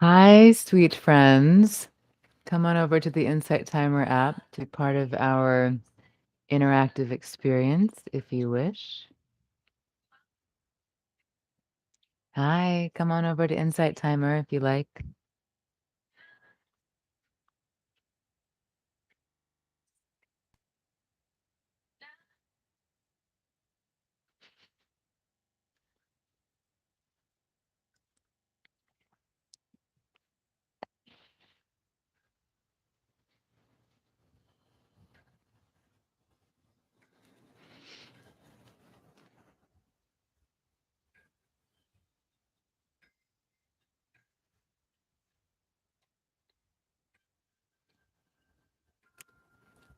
Hi, sweet friends. Come on over to the Insight Timer app to be part of our interactive experience if you wish. Hi, come on over to Insight Timer if you like.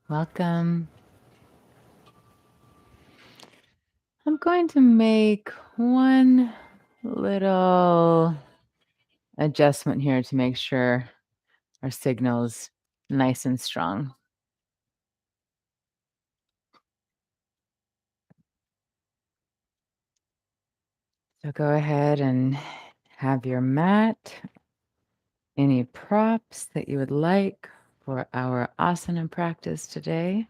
Welcome. I'm going to make one little adjustment here to make sure our signal's nice and strong. So go ahead and have your mat, any props that you would like for our asana practice today.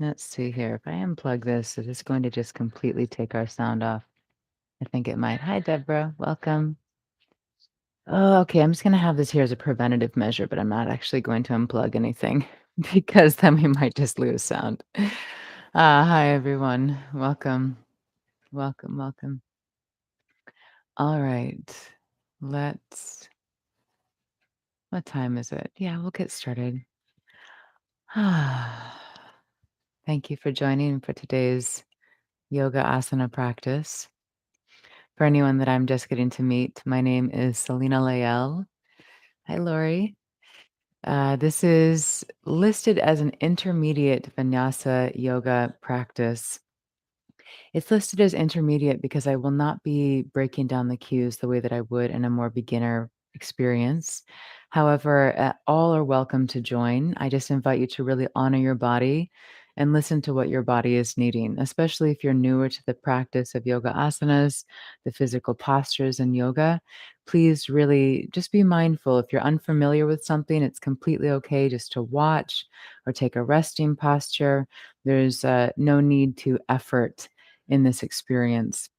Let's see here. If I unplug this, it is going to just completely take our sound off. I think it might. Hi, Deborah. Welcome. Oh, okay. I'm just going to have this here as a preventative measure, but I'm not actually going to unplug anything because then we might just lose sound. Hi, everyone. Welcome. Welcome. Welcome. All right. Let's, what time is it? Yeah, we'll get started. Thank you for joining for today's yoga asana practice. For anyone that I'm just getting to meet, my name is Selena Lael. Hi, Lori. This is listed as an intermediate vinyasa yoga practice. It's listed as intermediate because I will not be breaking down the cues the way that I would in a more beginner experience. However, all are welcome to join. I just invite you to really honor your body and listen to what your body is needing, especially if you're newer to the practice of yoga asanas, the physical postures in yoga. Please really just be mindful. If you're unfamiliar with something, it's completely okay just to watch or take a resting posture. There's no need to effort in this experience.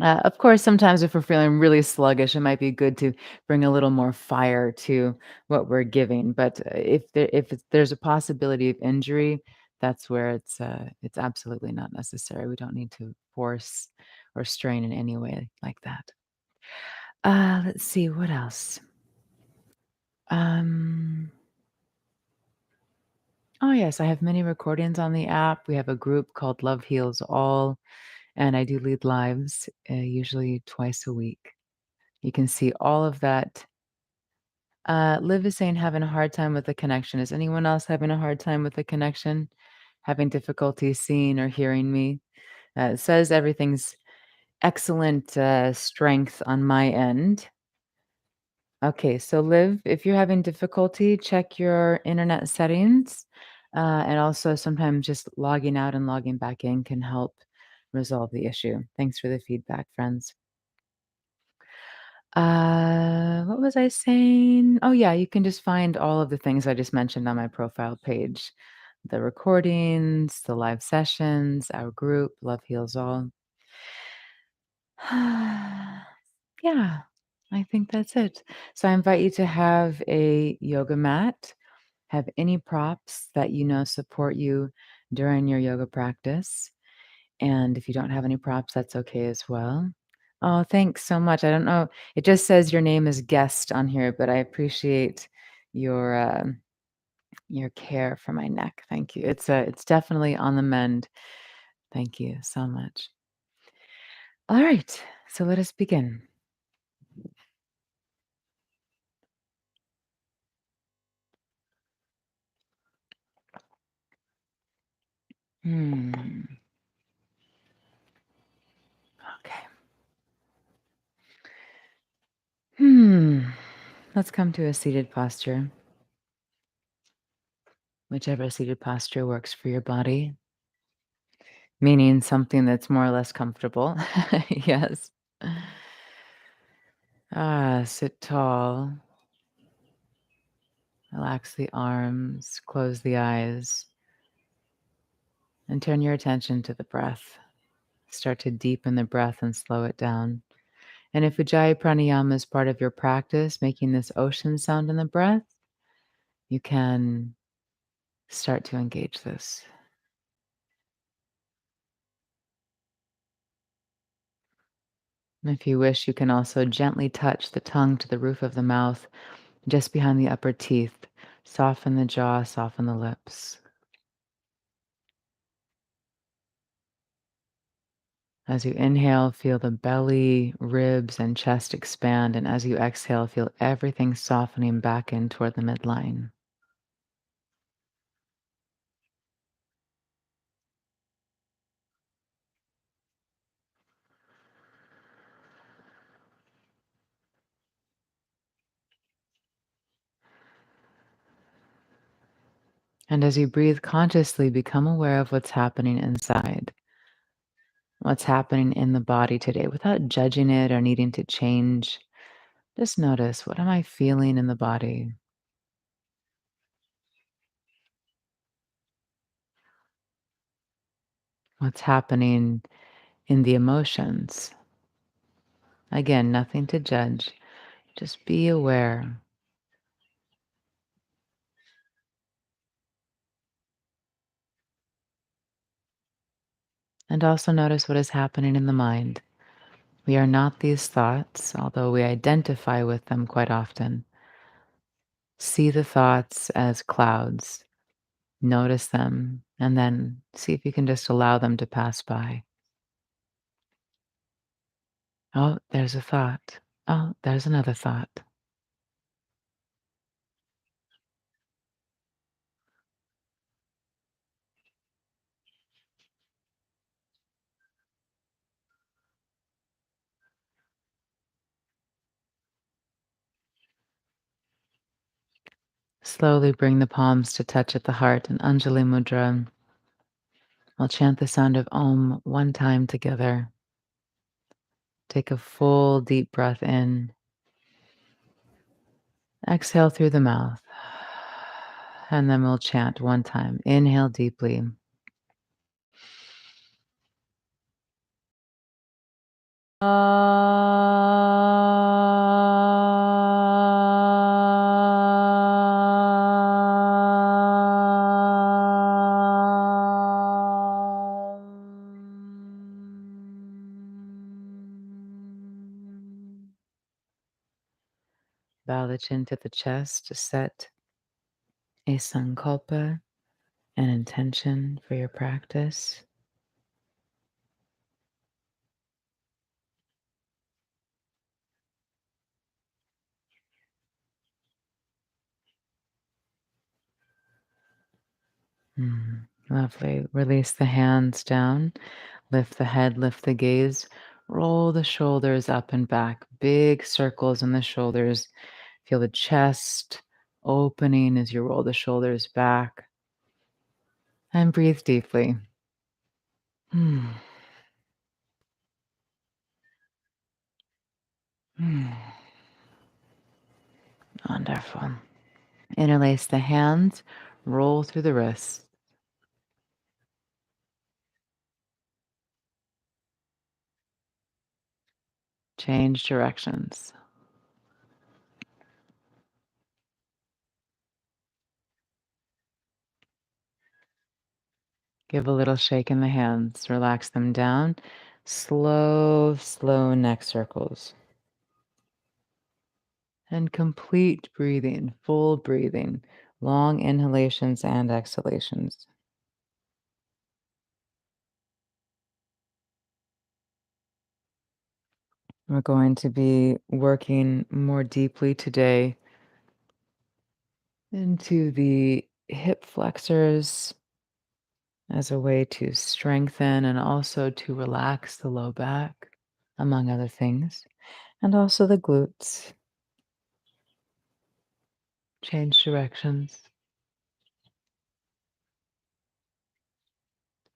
Of course, sometimes if we're feeling really sluggish, it might be good to bring a little more fire to what we're giving. But there's a possibility of injury, that's where it's absolutely not necessary. We don't need to force or strain in any way like that. Let's see what else. Um, oh yes, I have many recordings on the app. We have a group called Love Heals All, and I do lead lives usually twice a week. You can see all of that. Liv is saying having a hard time with the connection. Is anyone else having a hard time with the connection? Having difficulty seeing or hearing me? It says everything's excellent strength on my end. Okay, so Liv, if you're having difficulty, check your internet settings. And also sometimes just logging out and logging back in can help resolve the issue. Thanks for the feedback, friends. What was I saying? Oh, yeah, you can just find all of the things I just mentioned on my profile page. The recordings, the live sessions, our group, Love Heals All. Yeah, I think that's it. So I invite you to have a yoga mat, have any props that you know support you during your yoga practice. And if you don't have any props, that's okay as well. Oh, thanks so much. I don't know. It just says your name is guest on here, but I appreciate your your care for my neck. Thank you. It's definitely on the mend. Thank you so much. All right. So let us begin. Hmm. Okay. Hmm. Let's come to a seated posture, whichever seated posture works for your body, meaning something that's more or less comfortable. Yes. Sit tall, relax the arms, close the eyes, and turn your attention to the breath. Start to deepen the breath and slow it down. And if Ujjayi Pranayama is part of your practice, making this ocean sound in the breath, you can start to engage this. And if you wish, you can also gently touch the tongue to the roof of the mouth, just behind the upper teeth. Soften the jaw, soften the lips. As you inhale, feel the belly, ribs, and chest expand. And as you exhale, feel everything softening back in toward the midline. And as you breathe consciously, become aware of what's happening inside, what's happening in the body today without judging it or needing to change. Just notice, what am I feeling in the body? What's happening in the emotions? Again, nothing to judge. Just be aware. And also notice what is happening in the mind. We are not these thoughts, although we identify with them quite often. See the thoughts as clouds, notice them, and then see if you can just allow them to pass by. Oh, there's a thought. Oh, there's another thought. Slowly bring the palms to touch at the heart in Anjali Mudra. We'll chant the sound of Om one time together. Take a full deep breath in. Exhale through the mouth. And then we'll chant one time. Inhale deeply. Bow the chin to the chest to set a sankalpa, an intention for your practice. Lovely. Release the hands down. Lift the head, lift the gaze. Roll the shoulders up and back. Big circles in the shoulders. Feel the chest opening as you roll the shoulders back. And breathe deeply. Hmm. Hmm. Wonderful. Interlace the hands. Roll through the wrists. Change directions. Give a little shake in the hands. Relax them down. Slow, slow neck circles. And complete breathing, full breathing, long inhalations and exhalations. We're going to be working more deeply today into the hip flexors as a way to strengthen and also to relax the low back, among other things, and also the glutes. Change directions.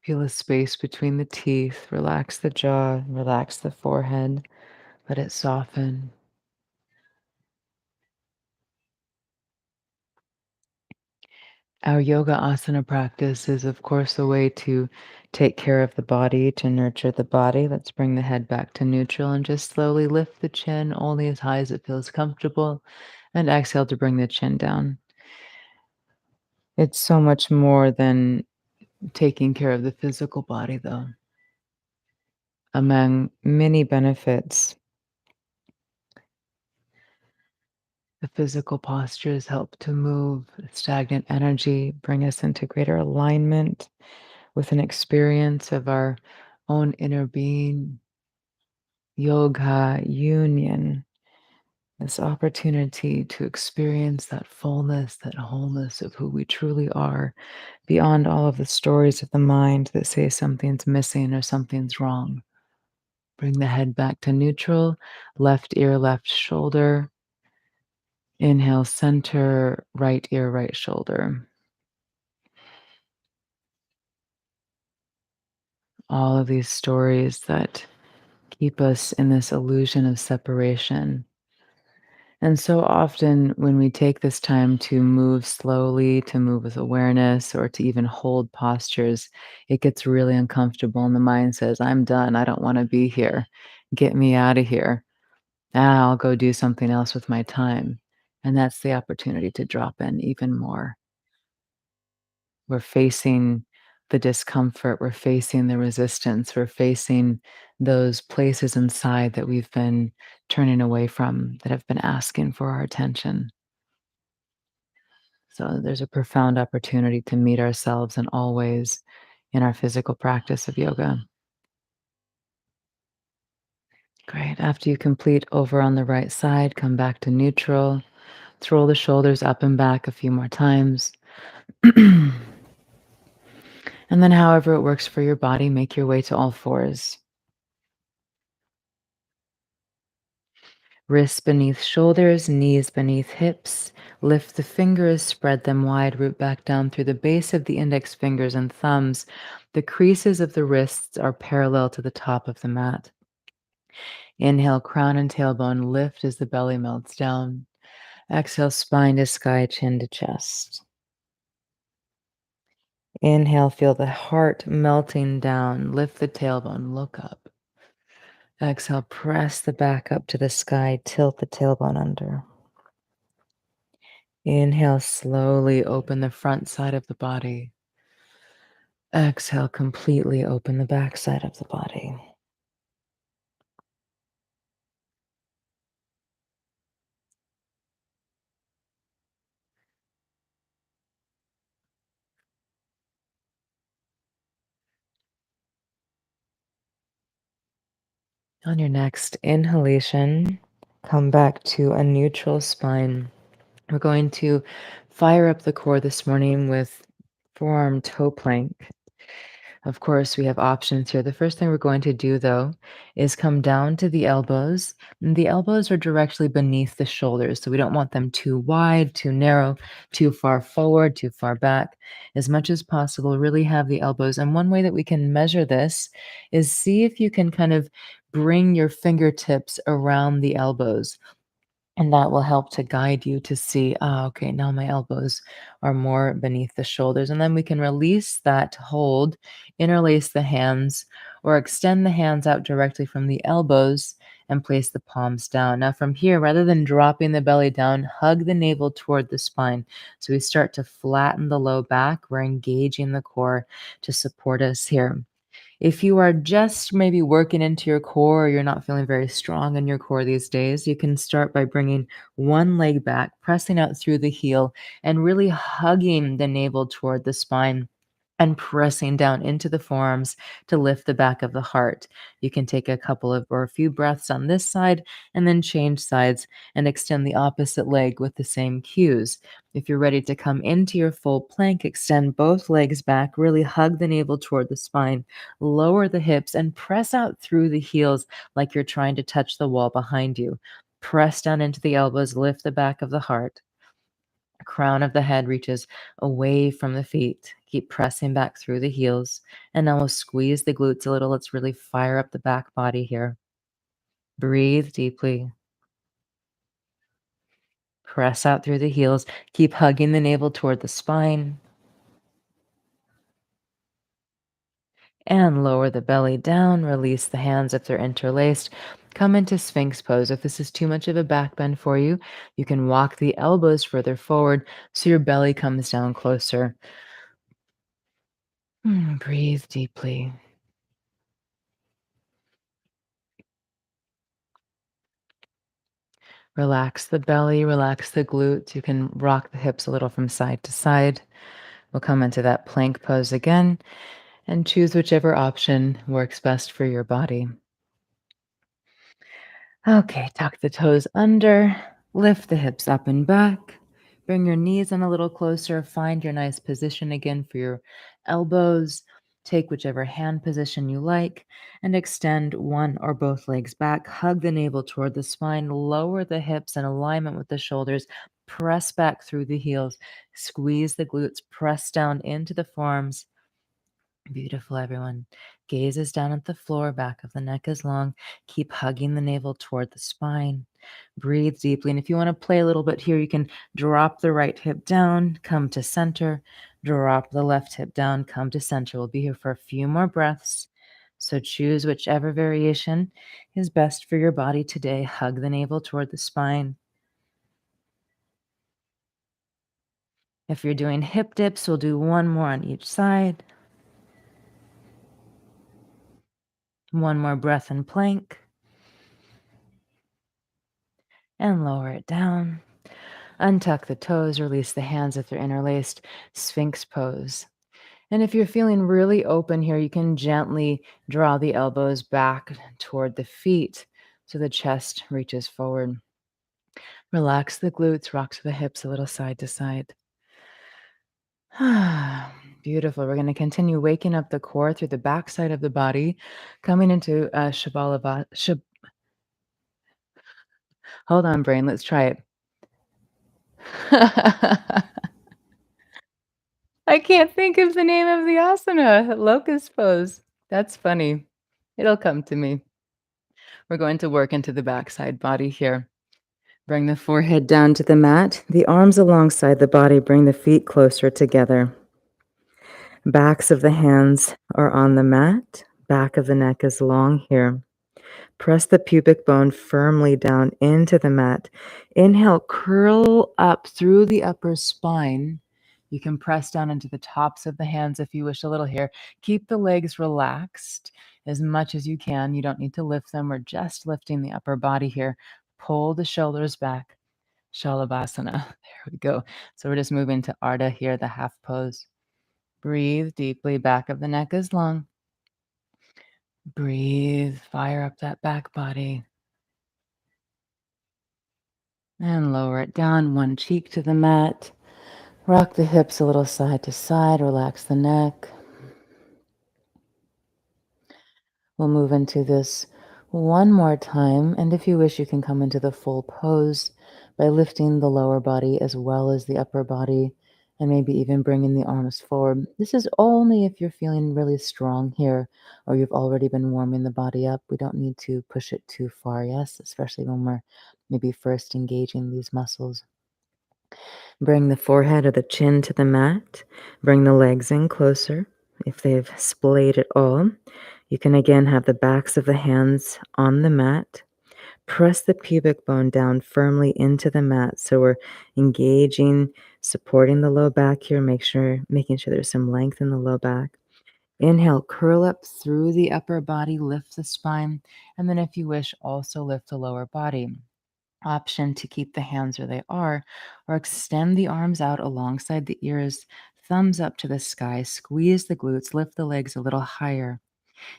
Feel a space between the teeth. Relax the jaw, relax the forehead. Let it soften. Our yoga asana practice is, of course, a way to take care of the body, to nurture the body. Let's bring the head back to neutral and just slowly lift the chin only as high as it feels comfortable. And exhale to bring the chin down. It's so much more than taking care of the physical body, though. Among many benefits, the physical postures help to move stagnant energy, bring us into greater alignment with an experience of our own inner being. Yoga, union, this opportunity to experience that fullness, that wholeness of who we truly are, beyond all of the stories of the mind that say something's missing or something's wrong. Bring the head back to neutral, left ear, left shoulder. Inhale, center, right ear, right shoulder. All of these stories that keep us in this illusion of separation. And so often, when we take this time to move slowly, to move with awareness, or to even hold postures, it gets really uncomfortable. And the mind says, I'm done. I don't want to be here. Get me out of here. I'll go do something else with my time. And that's the opportunity to drop in even more. We're facing the discomfort, we're facing the resistance, we're facing those places inside that we've been turning away from, that have been asking for our attention. So there's a profound opportunity to meet ourselves in all ways in our physical practice of yoga. Great. After you complete over on the right side, come back to neutral. Let's roll the shoulders up and back a few more times. And then, however it works for your body, make your way to all fours. Wrists beneath shoulders, knees beneath hips. Lift the fingers, spread them wide, root back down through the base of the index fingers and thumbs. The creases of the wrists are parallel to the top of the mat. Inhale, crown and tailbone lift as the belly melts down. Exhale, spine to sky, chin to chest. Inhale, feel the heart melting down. Lift the tailbone, look up. Exhale, press the back up to the sky, tilt the tailbone under. Inhale, slowly open the front side of the body. Exhale, completely open the back side of the body. On your next inhalation, come back to a neutral spine. We're going to fire up the core this morning with forearm toe plank. Of course, we have options here. The first thing we're going to do, though, is come down to the elbows. And the elbows are directly beneath the shoulders, so we don't want them too wide, too narrow, too far forward, too far back. As much as possible, really have the elbows. And one way that we can measure this is see if you can kind of bring your fingertips around the elbows. And that will help to guide you to see, okay, now my elbows are more beneath the shoulders. And then we can release that hold, interlace the hands, or extend the hands out directly from the elbows and place the palms down. Now, from here, rather than dropping the belly down, hug the navel toward the spine. So we start to flatten the low back. We're engaging the core to support us here. If you are just maybe working into your core or you're not feeling very strong in your core these days, you can start by bringing one leg back, pressing out through the heel, and really hugging the navel toward the spine and pressing down into the forearms to lift the back of the heart. You can take a couple of or a few breaths on this side and then change sides and extend the opposite leg with the same cues. If you're ready to come into your full plank, extend both legs back, really hug the navel toward the spine, lower the hips, and press out through the heels like you're trying to touch the wall behind you. Press down into the elbows, lift the back of the heart. Crown of the head reaches away from the feet. Keep pressing back through the heels. And now we'll squeeze the glutes a little. Let's really fire up the back body here. Breathe deeply. Press out through the heels. Keep hugging the navel toward the spine. And lower the belly down. Release the hands if they're interlaced. Come into Sphinx pose. If this is too much of a back bend for you, you can walk the elbows further forward so your belly comes down closer. Breathe deeply. Relax the belly, relax the glutes. You can rock the hips a little from side to side. We'll come into that plank pose again and choose whichever option works best for your body. Okay, tuck the toes under, lift the hips up and back. Bring your knees in a little closer. Find your nice position again for your elbows. Take whichever hand position you like and extend one or both legs back. Hug the navel toward the spine. Lower the hips in alignment with the shoulders. Press back through the heels. Squeeze the glutes. Press down into the forearms. Beautiful, everyone. Gaze is down at the floor. Back of the neck is long. Keep hugging the navel toward the spine. Breathe deeply. And if you want to play a little bit here, you can drop the right hip down, come to center, drop the left hip down, come to center. We'll be here for a few more breaths. So choose whichever variation is best for your body today. Hug the navel toward the spine. If you're doing hip dips, we'll do one more on each side. One more breath in plank. And lower it down. Untuck the toes, release the hands if they're interlaced. Sphinx pose. And if you're feeling really open here, you can gently draw the elbows back toward the feet so the chest reaches forward. Relax the glutes, rock the hips a little side to side. Beautiful. We're going to continue waking up the core through the back side of the body, coming into Shabalava. Hold on, brain. Let's try it. I can't think of the name of the asana. Locust Pose. That's funny. It'll come to me. We're going to work into the backside body here. Bring the forehead down to the mat, the arms alongside the body. Bring the feet closer together. Backs of the hands are on the mat. Back of the neck is long here. Press the pubic bone firmly down into the mat. Inhale, curl up through the upper spine. You can press down into the tops of the hands if you wish a little here. Keep the legs relaxed as much as you can. You don't need to lift them. We're just lifting the upper body here. Pull the shoulders back. Shalabhasana. There we go. So we're just moving to Ardha here, the half pose. Breathe deeply. Back of the neck is long. Breathe. Fire up that back body. And lower it down, one cheek to the mat. Rock the hips a little side to side. Relax the neck. We'll move into this one more time. And if you wish, you can come into the full pose by lifting the lower body as well as the upper body, and maybe even bringing the arms forward. This is only if you're feeling really strong here or you've already been warming the body up. We don't need to push it too far, yes, especially when we're maybe first engaging these muscles. Bring the forehead or the chin to the mat. Bring the legs in closer. If they've splayed at all, you can again have the backs of the hands on the mat. Press the pubic bone down firmly into the mat. So we're engaging, supporting the low back here, making sure there's some length in the low back. Inhale, curl up through the upper body, lift the spine, and then if you wish, also lift the lower body. Option to keep the hands where they are, or extend the arms out alongside the ears, thumbs up to the sky, squeeze the glutes, lift the legs a little higher.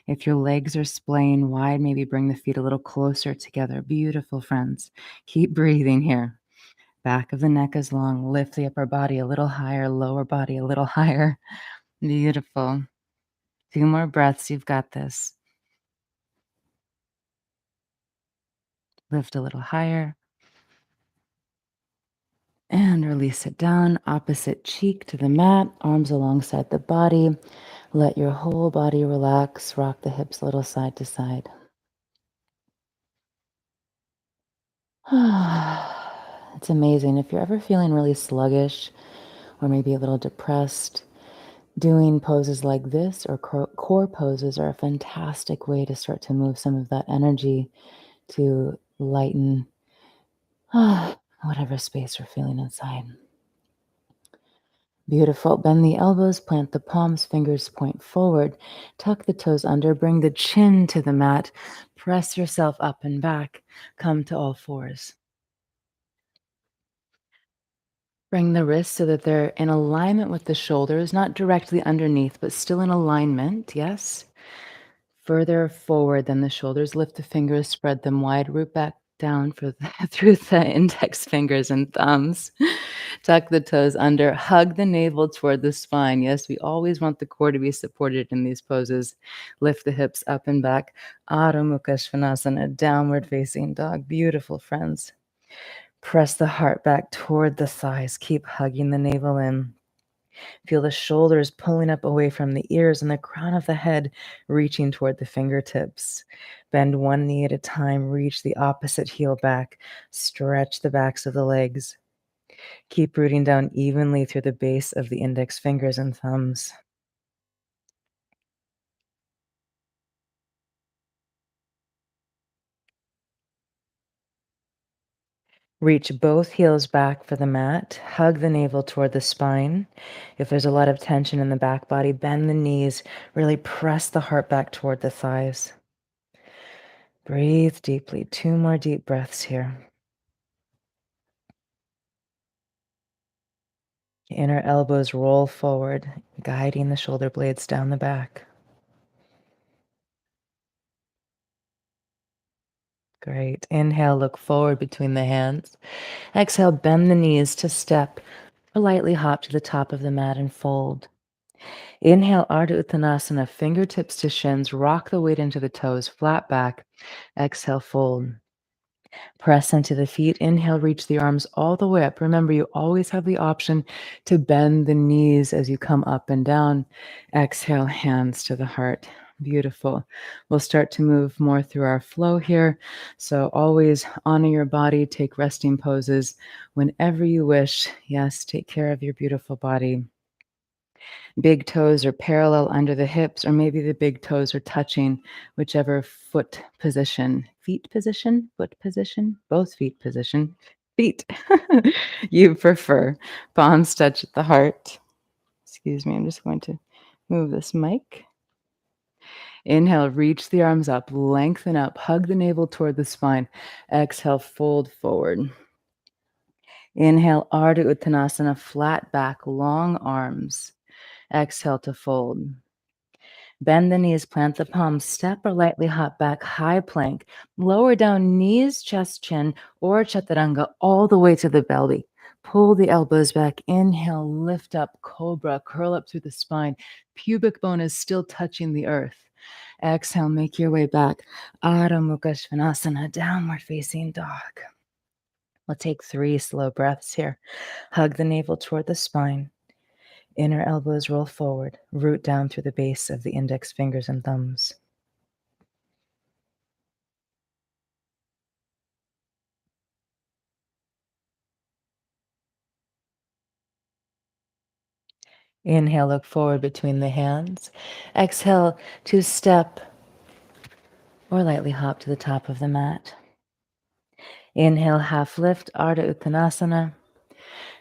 If your legs are splaying wide, maybe bring the feet a little closer together. Beautiful, friends. Keep breathing here. Back of the neck is long. Lift the upper body a little higher, lower body a little higher. Beautiful. 2 more breaths. You've got this. Lift a little higher. And release it down, opposite cheek to the mat, arms alongside the body. Let your whole body relax, rock the hips a little side to side. It's amazing. If you're ever feeling really sluggish or maybe a little depressed, doing poses like this or core poses are a fantastic way to start to move some of that energy to lighten whatever space you're feeling inside. Beautiful. Bend the elbows, plant the palms, fingers point forward. Tuck the toes under, bring the chin to the mat. Press yourself up and back. Come to all fours. Bring the wrists so that they're in alignment with the shoulders, not directly underneath, but still in alignment. Yes. Further forward than the shoulders. Lift the fingers, spread them wide, root back down through the index fingers and thumbs. Tuck the toes under, hug the navel toward the spine. Yes, we always want the core to be supported in these poses. Lift the hips up and back. Adho Mukha Svanasana, downward facing dog. Beautiful, friends. Press the heart back toward the thighs. Keep hugging the navel in. Feel the shoulders pulling up away from the ears and the crown of the head reaching toward the fingertips. Bend one knee at a time. Reach the opposite heel back. Stretch the backs of the legs. Keep rooting down evenly through the base of the index fingers and thumbs. Reach both heels back for the mat. Hug the navel toward the spine. If there's a lot of tension in the back body, bend the knees. Really press the heart back toward the thighs. Breathe deeply. 2 more deep breaths here. Inner elbows roll forward, guiding the shoulder blades down the back. Great. Inhale, look forward between the hands. Exhale, bend the knees to step or lightly hop to the top of the mat and fold. Inhale, Ardha Uttanasana, fingertips to shins, rock the weight into the toes, flat back. Exhale, fold. Press into the feet. Inhale, reach the arms all the way up. Remember, you always have the option to bend the knees as you come up and down. Exhale, hands to the heart. Beautiful. We'll start to move more through our flow here. So always honor your body, take resting poses whenever you wish. Yes, take care of your beautiful body. Big toes are parallel under the hips, or maybe the big toes are touching, whichever feet position, foot position, both feet position, feet you prefer. Palms touch at the heart. Excuse me, I'm just going to move this mic. Inhale, reach the arms up, lengthen up, hug the navel toward the spine. Exhale, fold forward. Inhale, Ardha Uttanasana, flat back, long arms. Exhale to fold. Bend the knees, plant the palms, step or lightly hop back, high plank. Lower down knees, chest, chin, or chaturanga all the way to the belly. Pull the elbows back. Inhale, lift up, cobra, curl up through the spine. Pubic bone is still touching the earth. Exhale, make your way back. Adho Mukha Svanasana, downward facing dog. We'll take 3 slow breaths here. Hug the navel toward the spine. Inner elbows roll forward, root down through the base of the index fingers and thumbs. Inhale, look forward between the hands. Exhale to step or lightly hop to the top of the mat. Inhale, half lift, Ardha Uttanasana.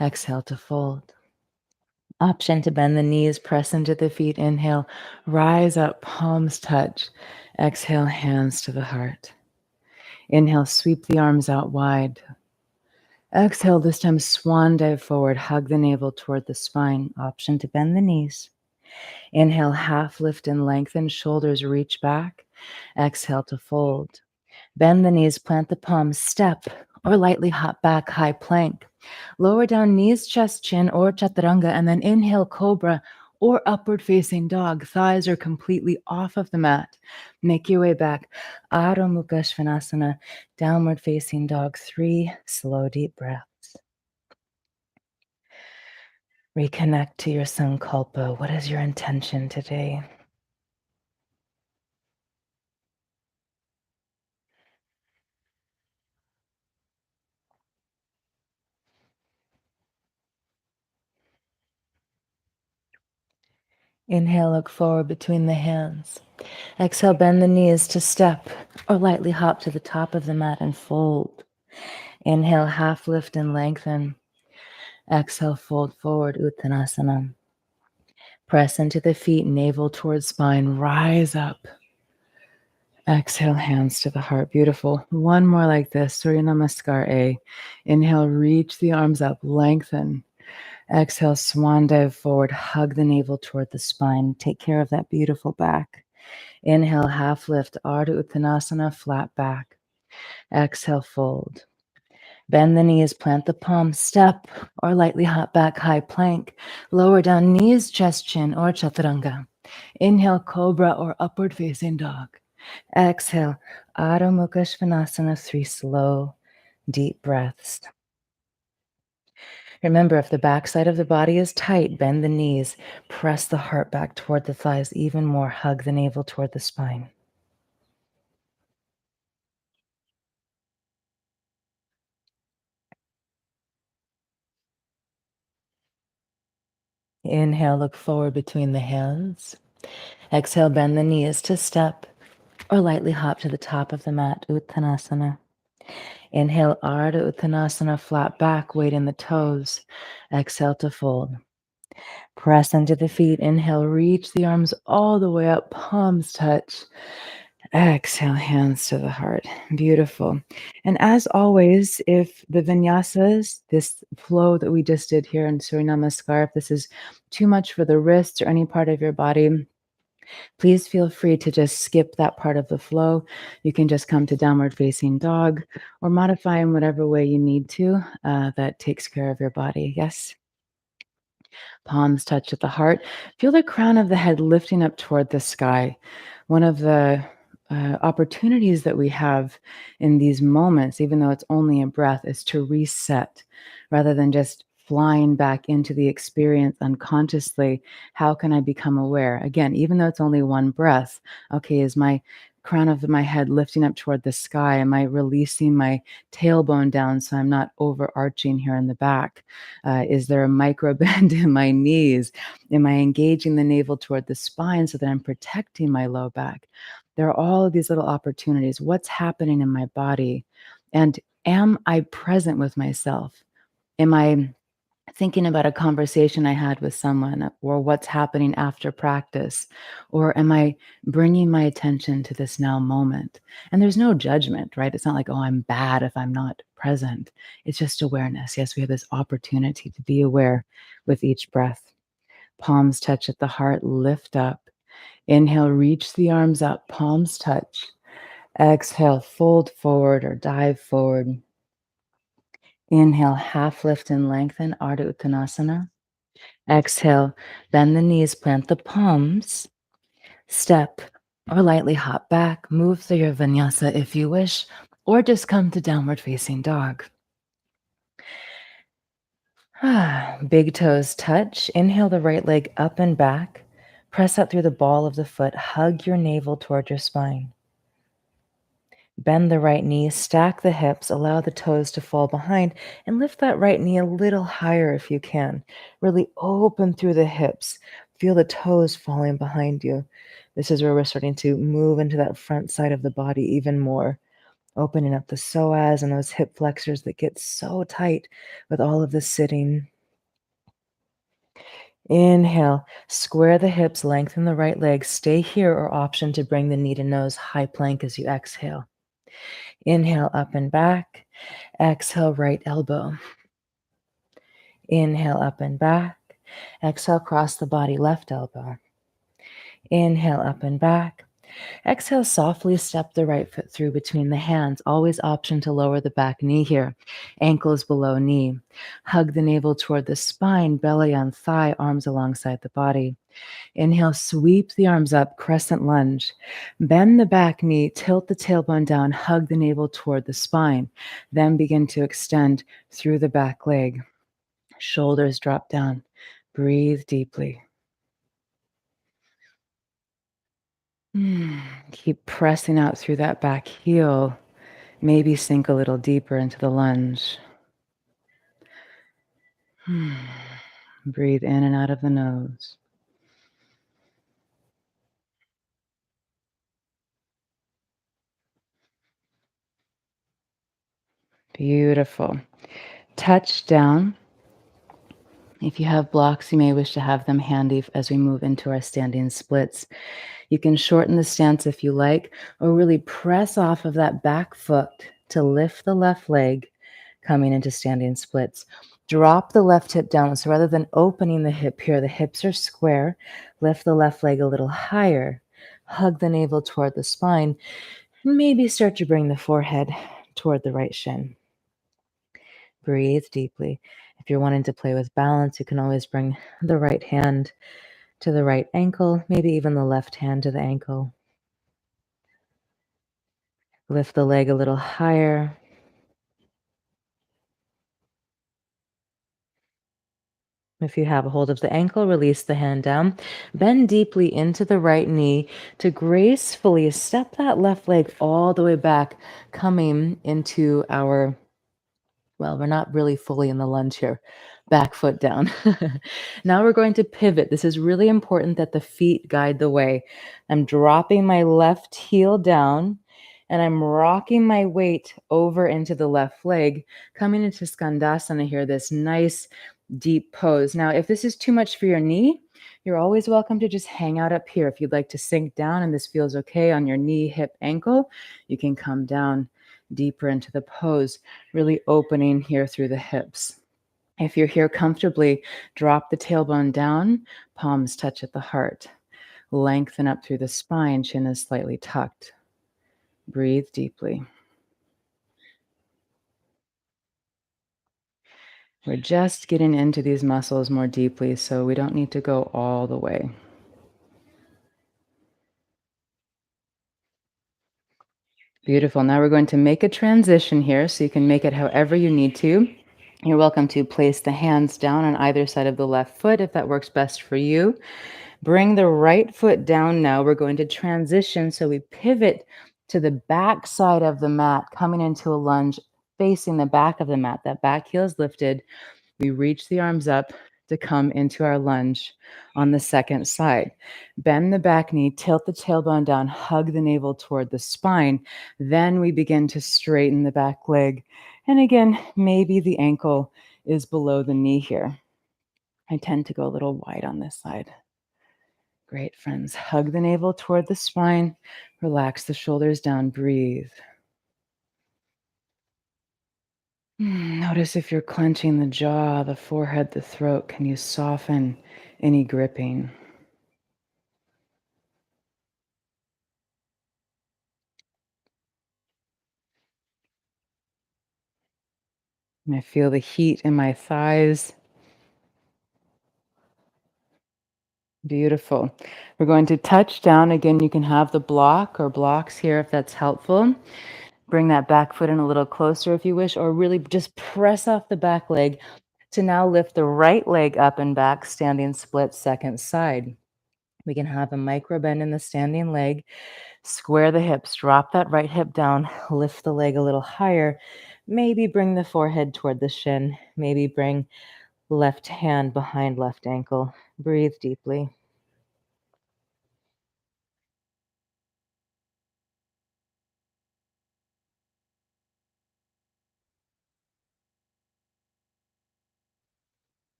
Exhale to fold. Option to bend the knees, press into the feet. Inhale, rise up, palms touch. Exhale, hands to the heart. Inhale, sweep the arms out wide. Exhale, this time swan dive forward, hug the navel toward the spine. Option to bend the knees. Inhale, half lift and lengthen, shoulders reach back. Exhale to fold. Bend the knees, plant the palms, step or lightly hop back, high plank. Lower down knees, chest, chin, or chaturanga, and then inhale, cobra or upward facing dog. Thighs are completely off of the mat. Make your way back. Adho Mukha Svanasana, downward facing dog. 3 slow, deep breaths. Reconnect to your sankalpa. What is your intention today? Inhale, look forward between the hands. Exhale, bend the knees to step or lightly hop to the top of the mat and fold. Inhale, half lift and lengthen. Exhale, fold forward, Uttanasana. Press into the feet, navel towards spine, rise up. Exhale, hands to the heart. Beautiful. One more like this. Surya Namaskar A. Inhale, reach the arms up, lengthen. Exhale, swan dive forward, hug the navel toward the spine. Take care of that beautiful back. Inhale, half lift, Ardha Uttanasana, flat back. Exhale, fold. Bend the knees, plant the palms, step or lightly hop back, high plank. Lower down knees, chest, chin, or chaturanga. Inhale, cobra or upward facing dog. Exhale, Adho Mukha Svanasana, 3 slow, deep breaths. Remember, if the backside of the body is tight, bend the knees, press the heart back toward the thighs even more, hug the navel toward the spine. Inhale, look forward between the hands. Exhale, bend the knees to step or lightly hop to the top of the mat, Uttanasana. Inhale, Ardha Uttanasana, flat back, weight in the toes. Exhale to fold. Press into the feet. Inhale, reach the arms all the way up, palms touch. Exhale, hands to the heart. Beautiful. And as always, if the vinyasas, this flow that we just did here in Surya Namaskar, if this is too much for the wrists or any part of your body, please feel free to just skip that part of the flow. You can just come to downward facing dog or modify in whatever way you need to that takes care of your body. Yes. Palms touch at the heart. Feel the crown of the head lifting up toward the sky. One of the opportunities that we have in these moments, even though it's only a breath, is to reset rather than just flying back into the experience unconsciously. How can I become aware? Again, even though it's only one breath, okay, is my crown of my head lifting up toward the sky? Am I releasing my tailbone down so I'm not overarching here in the back? Is there a micro bend in my knees? Am I engaging the navel toward the spine so that I'm protecting my low back? There are all of these little opportunities. What's happening in my body? And am I present with myself? Am I thinking about a conversation I had with someone or what's happening after practice? Or am I bringing my attention to this now moment? And there's no judgment, right? It's not like, oh, I'm bad if I'm not present. It's just awareness. Yes, we have this opportunity to be aware with each breath. Palms touch at the heart, lift up. Inhale, reach the arms up, palms touch. Exhale, fold forward or dive forward. Inhale, half lift and lengthen, Ardha Uttanasana. Exhale, bend the knees, plant the palms, step or lightly hop back, move through your vinyasa if you wish, or just come to downward facing dog. Big toes touch. Inhale the right leg up and back. Press out through the ball of the foot. Hug your navel toward your spine. Bend the right knee, stack the hips, allow the toes to fall behind, and lift that right knee a little higher if you can. Really open through the hips. Feel the toes falling behind you. This is where we're starting to move into that front side of the body even more, opening up the psoas and those hip flexors that get so tight with all of this sitting. Inhale, square the hips, lengthen the right leg. Stay here or option to bring the knee to nose, high plank as you exhale. Inhale, up and back. Exhale, right elbow. Inhale, up and back. Exhale, cross the body, left elbow. Inhale, up and back. Exhale, softly step the right foot through between the hands. Always option to lower the back knee here. Ankles below knee. Hug the navel toward the spine, belly on thigh, arms alongside the body. Inhale, sweep the arms up, crescent lunge. Bend the back knee, tilt the tailbone down, hug the navel toward the spine. Then begin to extend through the back leg. Shoulders drop down. Breathe deeply. Keep pressing out through that back heel. Maybe sink a little deeper into the lunge. Breathe in and out of the nose. Beautiful. Touch down. If you have blocks, you may wish to have them handy as we move into our standing splits. You can shorten the stance if you like, or really press off of that back foot to lift the left leg coming into standing splits. Drop the left hip down. So rather than opening the hip here, the hips are square. Lift the left leg a little higher. Hug the navel toward the spine. Maybe start to bring the forehead toward the right shin. Breathe deeply. If you're wanting to play with balance, you can always bring the right hand to the right ankle, maybe even the left hand to the ankle. Lift the leg a little higher. If you have a hold of the ankle, release the hand down. Bend deeply into the right knee to gracefully step that left leg all the way back, coming into our, well, we're not really fully in the lunge here. Back foot down. Now we're going to pivot. This is really important that the feet guide the way. I'm dropping my left heel down and I'm rocking my weight over into the left leg, coming into Skandasana here, this nice deep pose. Now, if this is too much for your knee, you're always welcome to just hang out up here. If you'd like to sink down and this feels okay on your knee, hip, ankle, you can come down deeper into the pose, really opening here through the hips. If you're here comfortably, drop the tailbone down, palms touch at the heart. Lengthen up through the spine, chin is slightly tucked. Breathe deeply. We're just getting into these muscles more deeply, so we don't need to go all the way. Beautiful. Now we're going to make a transition here, so you can make it however you need to. You're welcome to place the hands down on either side of the left foot if that works best for you. Bring the right foot down now. We're going to transition, so we pivot to the back side of the mat, coming into a lunge, facing the back of the mat. That back heel is lifted. We reach the arms up to come into our lunge on the second side. Bend the back knee, tilt the tailbone down, hug the navel toward the spine. Then we begin to straighten the back leg. And again, maybe the ankle is below the knee here. I tend to go a little wide on this side. Great, friends. Hug the navel toward the spine. Relax the shoulders down. Breathe. Notice if you're clenching the jaw, the forehead, the throat. Can you soften any gripping? I feel the heat in my thighs. Beautiful. We're going to touch down. Again, you can have the block or blocks here if that's helpful. Bring that back foot in a little closer if you wish, or really just press off the back leg to now lift the right leg up and back, standing split second side. We can have a micro bend in the standing leg. Square the hips, drop that right hip down, lift the leg a little higher. Maybe bring the forehead toward the shin. Maybe bring left hand behind left ankle. Breathe deeply.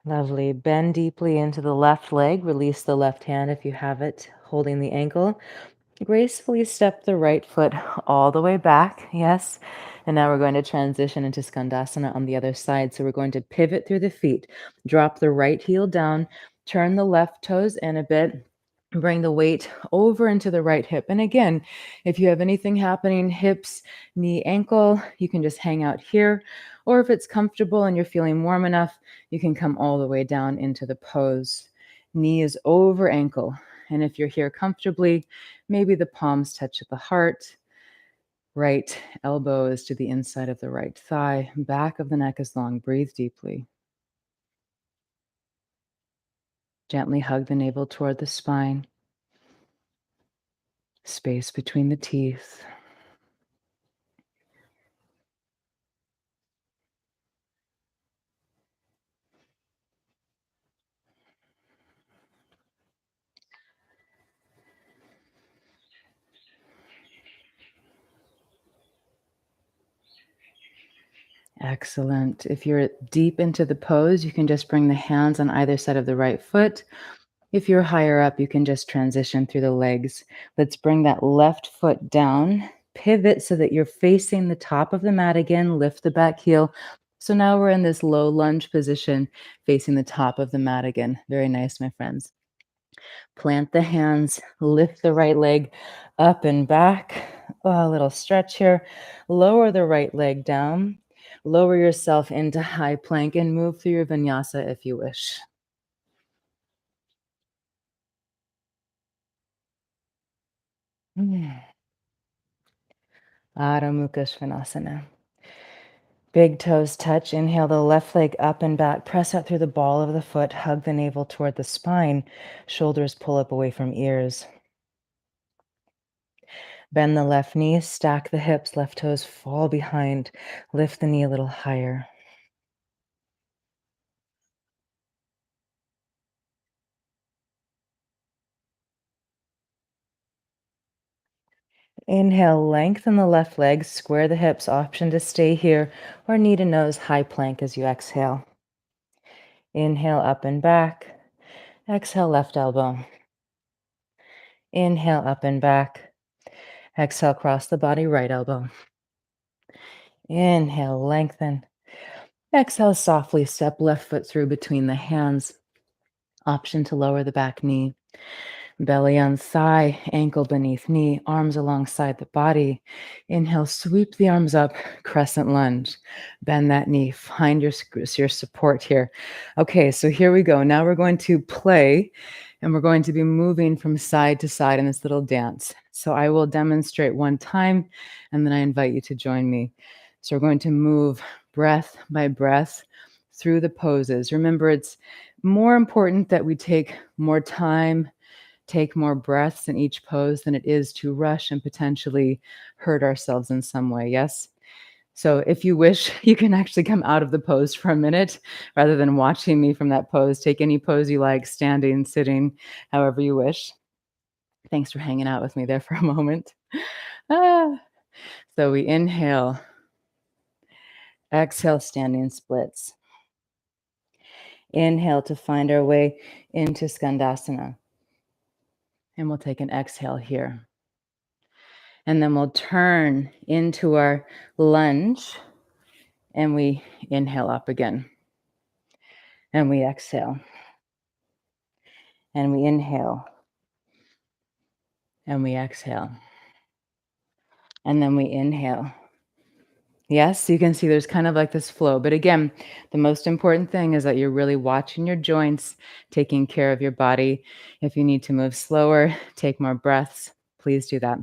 Lovely. Bend deeply into the left leg. Release the left hand if you have it, holding the ankle. Gracefully step the right foot all the way back. Yes. And now we're going to transition into Skandasana on the other side. So we're going to pivot through the feet. Drop the right heel down. Turn the left toes in a bit. Bring the weight over into the right hip. And again, if you have anything happening, hips, knee, ankle, you can just hang out here. Or if it's comfortable and you're feeling warm enough, you can come all the way down into the pose. Knee is over ankle. And if you're here comfortably, maybe the palms touch at the heart. Right elbow is to the inside of the right thigh. Back of the neck is long. Breathe deeply. Gently hug the navel toward the spine. Space between the teeth. Excellent. If you're deep into the pose, you can just bring the hands on either side of the right foot. If you're higher up, you can just transition through the legs. Let's bring that left foot down, pivot so that you're facing the top of the mat again, lift the back heel. So now we're in this low lunge position, facing the top of the mat again. Very nice, my friends. Plant the hands, lift the right leg up and back. Oh, a little stretch here. Lower the right leg down. Lower yourself into high plank and move through your vinyasa if you wish. Adho Mukha Svanasana. Big toes touch. Inhale the left leg up and back. Press out through the ball of the foot. Hug the navel toward the spine. Shoulders pull up away from ears. Bend the left knee. Stack the hips. Left toes fall behind. Lift the knee a little higher. Inhale, lengthen the left leg. Square the hips. Option to stay here or knee to nose. High plank as you exhale. Inhale up and back. Exhale, left elbow. Inhale up and back. Exhale, cross the body, right elbow. Inhale, lengthen. Exhale, softly step left foot through between the hands. Option to lower the back knee. Belly on thigh, ankle beneath knee, arms alongside the body. Inhale, sweep the arms up, crescent lunge. Bend that knee, find your support here. Okay, so here we go. Now we're going to play and we're going to be moving from side to side in this little dance. So I will demonstrate one time and then I invite you to join me. So we're going to move breath by breath through the poses. Remember, it's more important that we take more time, take more breaths in each pose than it is to rush and potentially hurt ourselves in some way. Yes? So if you wish, you can actually come out of the pose for a minute rather than watching me from that pose. Take any pose you like, standing, sitting, however you wish. Thanks for hanging out with me there for a moment. Ah. So we inhale, exhale, standing splits. Inhale to find our way into Skandasana. And we'll take an exhale here. And then we'll turn into our lunge and we inhale up again. And we exhale. And we inhale. And we exhale. And then we inhale. Yes, you can see there's kind of like this flow. But again, the most important thing is that you're really watching your joints, taking care of your body. If you need to move slower, take more breaths, please do that.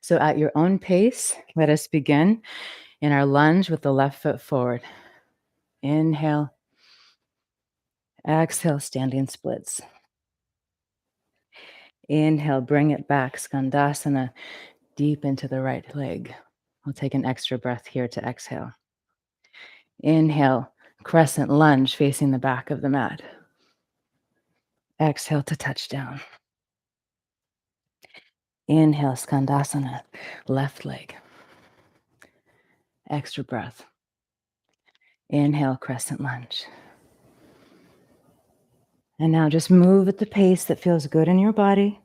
So at your own pace, let us begin in our lunge with the left foot forward. Inhale. Exhale, standing splits. Inhale, bring it back, Skandasana, deep into the right leg. We'll take an extra breath here to exhale. Inhale, crescent lunge facing the back of the mat. Exhale to touch down. Inhale, Skandasana, left leg. Extra breath. Inhale, crescent lunge. And now just move at the pace that feels good in your body.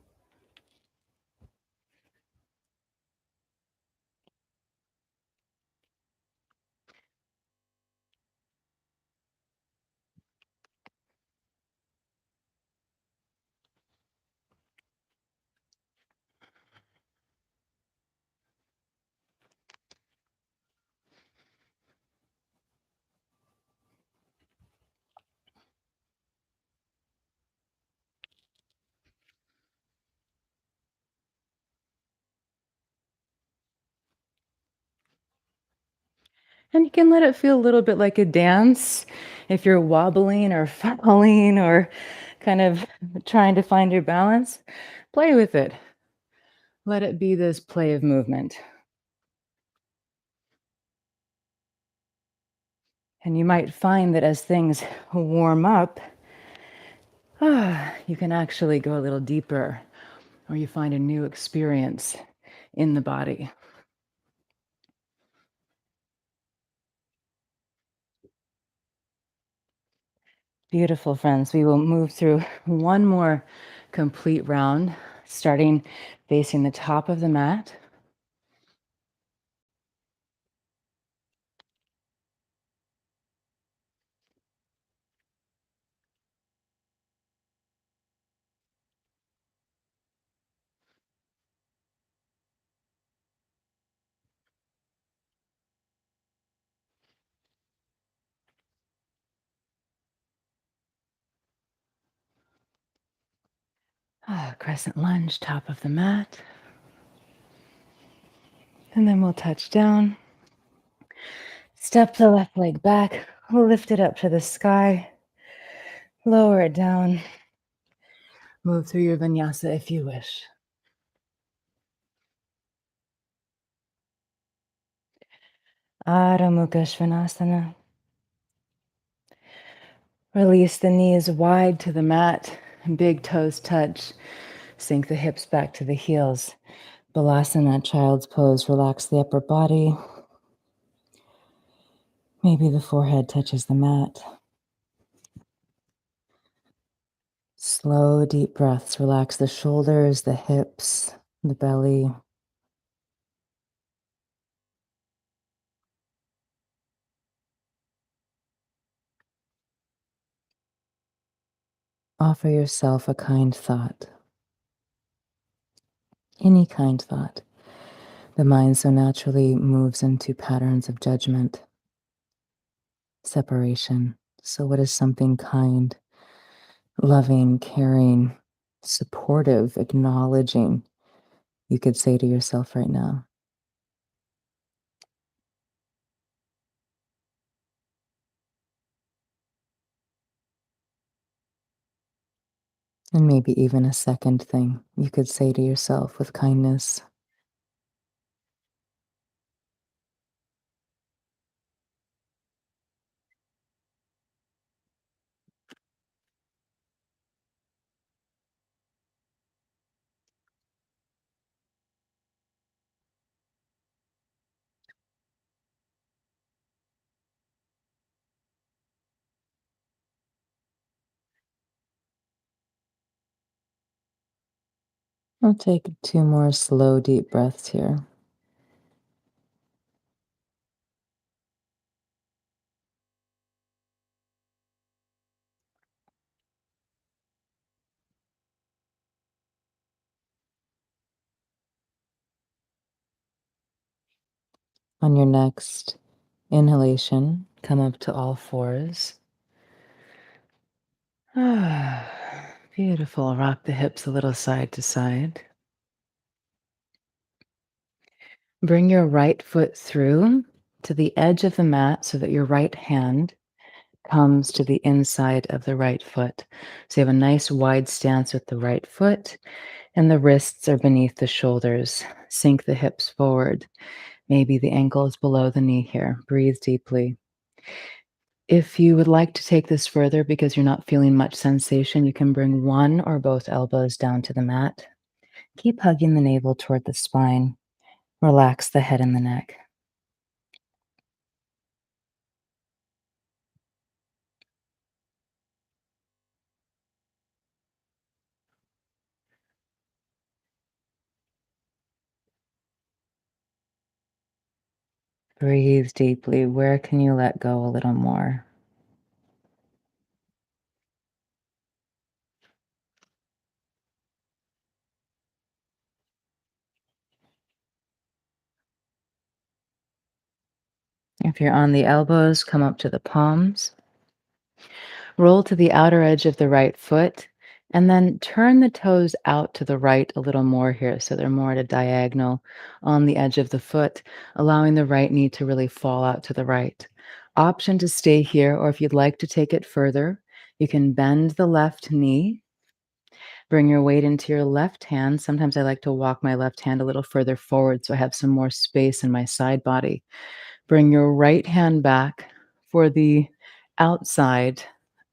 And you can let it feel a little bit like a dance if you're wobbling or falling or kind of trying to find your balance. Play with it. Let it be this play of movement. And you might find that as things warm up, you can actually go a little deeper or you find a new experience in the body. Beautiful, friends. We will move through one more complete round, starting facing the top of the mat. Crescent lunge, top of the mat. And then we'll touch down. Step the left leg back, lift it up to the sky, lower it down. Move through your vinyasa if you wish. Adho Mukha Svanasana. Release the knees wide to the mat, big toes touch. Sink the hips back to the heels. Balasana, child's pose. Relax the upper body. Maybe the forehead touches the mat. Slow, deep breaths. Relax the shoulders, the hips, the belly. Offer yourself a kind thought. Any kind thought. The mind so naturally moves into patterns of judgment, separation. So, what is something kind, loving, caring, supportive, acknowledging you could say to yourself right now? And maybe even a second thing you could say to yourself with kindness. I'll take 2 more slow, deep breaths here. On your next inhalation, come up to all fours. Beautiful. Rock the hips a little side to side. Bring your right foot through to the edge of the mat so that your right hand comes to the inside of the right foot. So you have a nice wide stance with the right foot, and the wrists are beneath the shoulders. Sink the hips forward. Maybe the ankle is below the knee here. Breathe deeply. If you would like to take this further because you're not feeling much sensation, you can bring one or both elbows down to the mat. Keep hugging the navel toward the spine. Relax the head and the neck. Breathe deeply. Where can you let go a little more? If you're on the elbows, come up to the palms. Roll to the outer edge of the right foot And then turn the toes out to the right a little more here so they're more at a diagonal on the edge of the foot, allowing the right knee to really fall out to the right. Option to stay here, or if you'd like to take it further, you can bend the left knee, bring your weight into your left hand. Sometimes I like to walk my left hand a little further forward so I have some more space in my side body. Bring your right hand back for the outside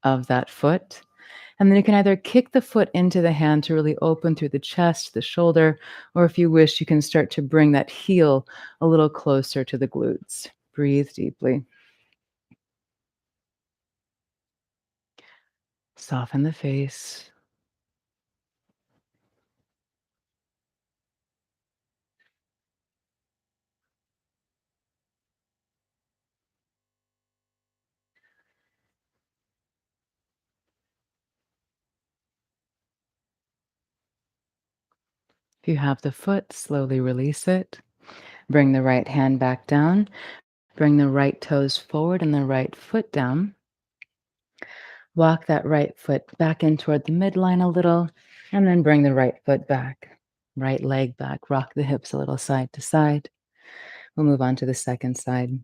of that foot. And then you can either kick the foot into the hand to really open through the chest, the shoulder, or if you wish, you can start to bring that heel a little closer to the glutes. Breathe deeply. Soften the face. If you have the foot, slowly release it. Bring the right hand back down. Bring the right toes forward and the right foot down. Walk that right foot back in toward the midline a little, and then bring the right foot back. Right leg back. Rock the hips a little side to side. We'll move on to the second side.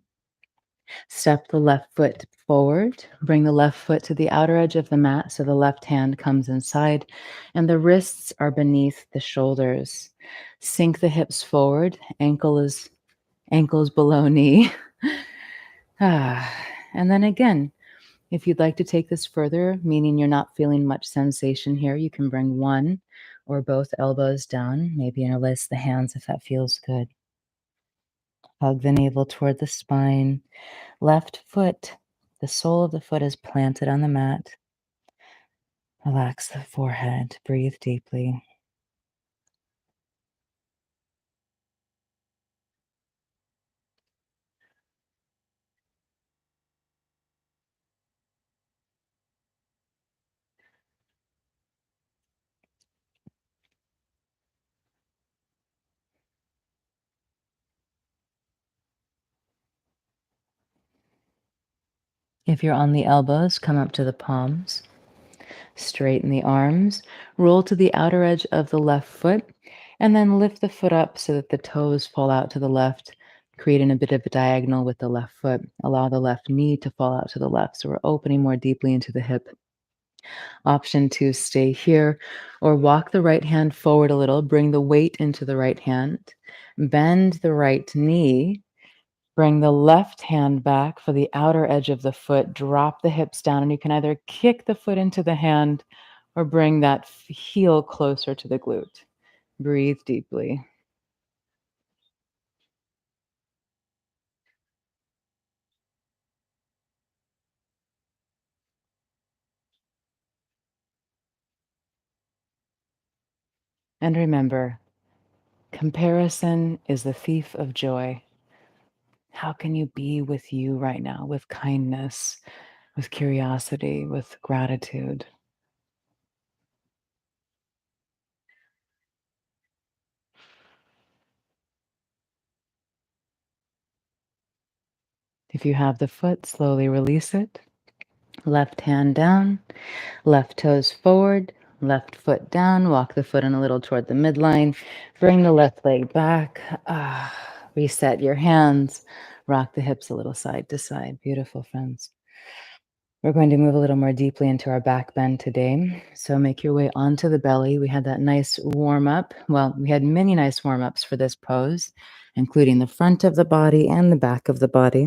Step the left foot forward. Bring the left foot to the outer edge of the mat so the left hand comes inside and the wrists are beneath the shoulders. Sink the hips forward. Ankles below knee. And then again, if you'd like to take this further, meaning you're not feeling much sensation here, you can bring one or both elbows down. Maybe interlace the hands if that feels good. Hug the navel toward the spine. Left foot, the sole of the foot is planted on the mat. Relax the forehead. Breathe deeply. If you're on the elbows, come up to the palms. Straighten the arms. Roll to the outer edge of the left foot. And then lift the foot up so that the toes fall out to the left, creating a bit of a diagonal with the left foot. Allow the left knee to fall out to the left. So we're opening more deeply into the hip. Option to stay here or walk the right hand forward a little. Bring the weight into the right hand. Bend the right knee. Bring the left hand back for the outer edge of the foot. Drop the hips down, and you can either kick the foot into the hand or bring that heel closer to the glute. Breathe deeply. And remember, comparison is the thief of joy. How can you be with you right now with kindness, with curiosity, with gratitude? If you have the foot, slowly release it. Left hand down, left toes forward, left foot down. Walk the foot in a little toward the midline. Bring the left leg back. Reset your hands. Rock the hips a little side to side. Beautiful, friends. We're going to move a little more deeply into our back bend today. So make your way onto the belly. We had that nice warm up. Well, we had many nice warm ups for this pose, including the front of the body and the back of the body.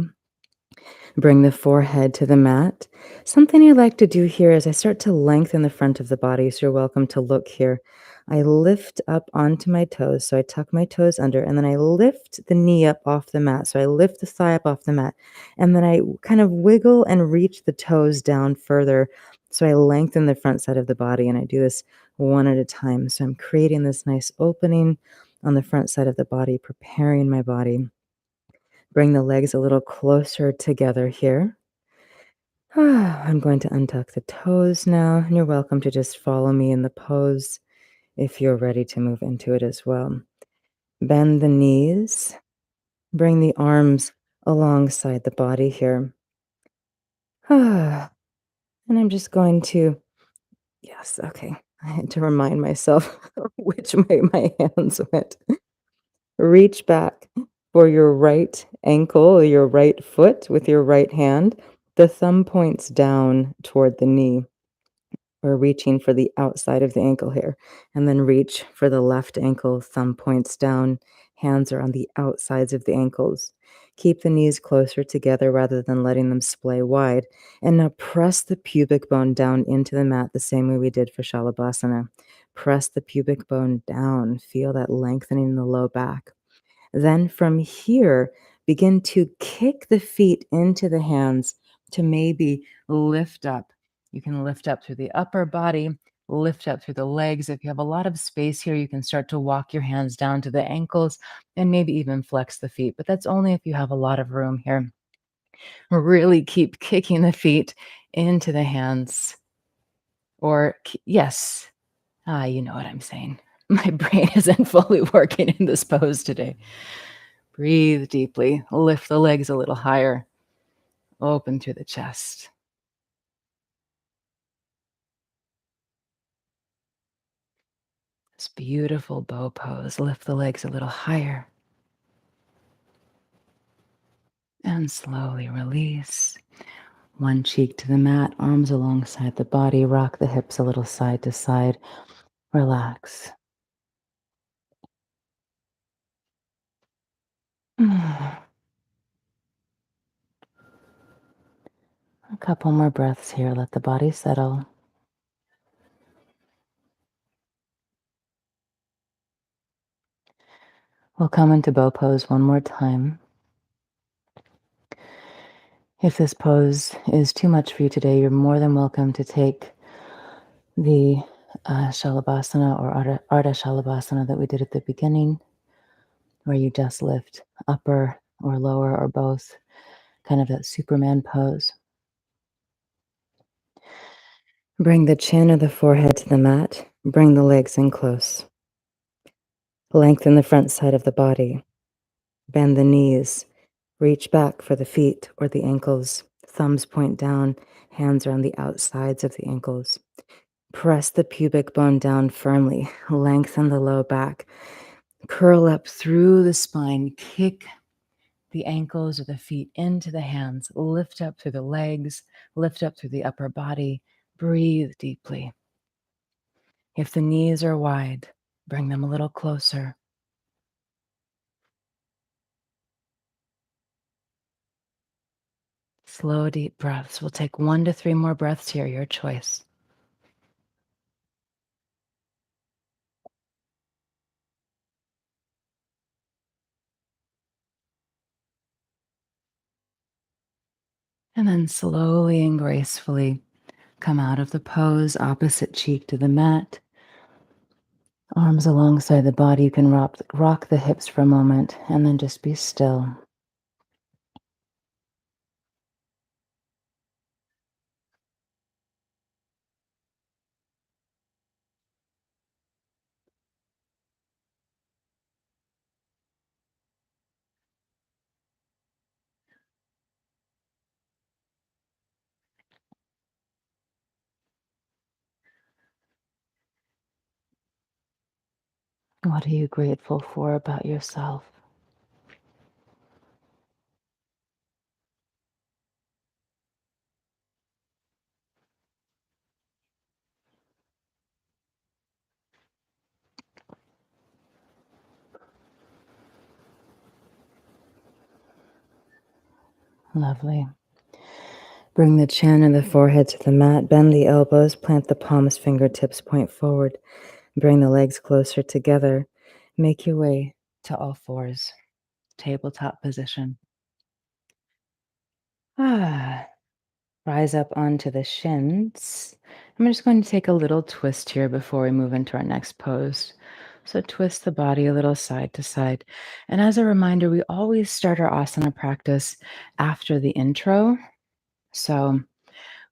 Bring the forehead to the mat. Something I like to do here is I start to lengthen the front of the body. So you're welcome to look here. I lift up onto my toes. So I tuck my toes under and then I lift the knee up off the mat. So I lift the thigh up off the mat and then I kind of wiggle and reach the toes down further. So I lengthen the front side of the body and I do this one at a time. So I'm creating this nice opening on the front side of the body, preparing my body. Bring the legs a little closer together here. I'm going to untuck the toes now, and you're welcome to just follow me in the pose if you're ready to move into it as well. Bend the knees, bring the arms alongside the body here. And I'm just going to, yes, okay. I had to remind myself which way my hands went. Reach back for your right ankle or your right foot with your right hand. The thumb points down toward the knee. We're reaching for the outside of the ankle here, and then reach for the left ankle, thumb points down, hands are on the outsides of the ankles. Keep the knees closer together rather than letting them splay wide. And now press the pubic bone down into the mat the same way we did for Shalabhasana. Press the pubic bone down. Feel that lengthening in the low back. Then from here, begin to kick the feet into the hands to maybe lift up. You can lift up through the upper body, lift up through the legs. If you have a lot of space here, you can start to walk your hands down to the ankles and maybe even flex the feet. But that's only if you have a lot of room here. Really keep kicking the feet into the hands. Or, yes, you know what I'm saying. My brain isn't fully working in this pose today. Breathe deeply. Lift the legs a little higher. Open through the chest. This beautiful bow pose. Lift the legs a little higher. And slowly release. One cheek to the mat, arms alongside the body. Rock the hips a little side to side. Relax. A couple more breaths here. Let the body settle. We'll come into bow pose one more time. If this pose is too much for you today, you're more than welcome to take the Shalabhasana or Ardha Shalabhasana that we did at the beginning, where you just lift upper or lower or both, kind of that Superman pose. Bring the chin or the forehead to the mat. Bring the legs in close. Lengthen the front side of the body. Bend the knees. Reach back for the feet or the ankles. Thumbs point down. Hands are on the outsides of the ankles. Press the pubic bone down firmly. Lengthen the low back. Curl up through the spine. Kick the ankles or the feet into the hands. Lift up through the legs. Lift up through the upper body. Breathe deeply. If the knees are wide, bring them a little closer. Slow, deep breaths. We'll take 1 to 3 more breaths here, your choice. And then slowly and gracefully come out of the pose, opposite cheek to the mat. Arms alongside the body. You can rock the hips for a moment and then just be still. What are you grateful for about yourself? Lovely. Bring the chin and the forehead to the mat. Bend the elbows. Plant the palms, fingertips point forward. Bring the legs closer together. Make your way to all fours. Tabletop position. Rise up onto the shins. I'm just going to take a little twist here before we move into our next pose. So twist the body a little side to side. And as a reminder, we always start our asana practice after the intro. So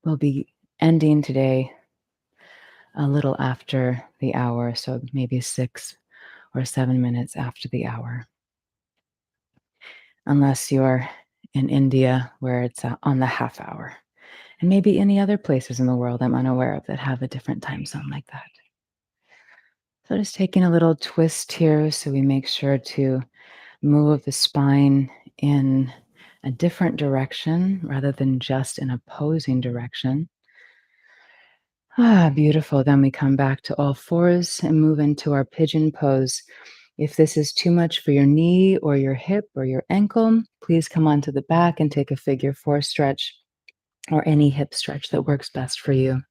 we'll be ending today a little after the hour, so maybe 6 or 7 minutes after the hour. Unless you're in India where it's on the half hour. And maybe any other places in the world I'm unaware of that have a different time zone like that. So just taking a little twist here so we make sure to move the spine in a different direction rather than just an opposing direction. Beautiful. Then we come back to all fours and move into our pigeon pose. If this is too much for your knee or your hip or your ankle, please come onto the back and take a figure four stretch or any hip stretch that works best for you.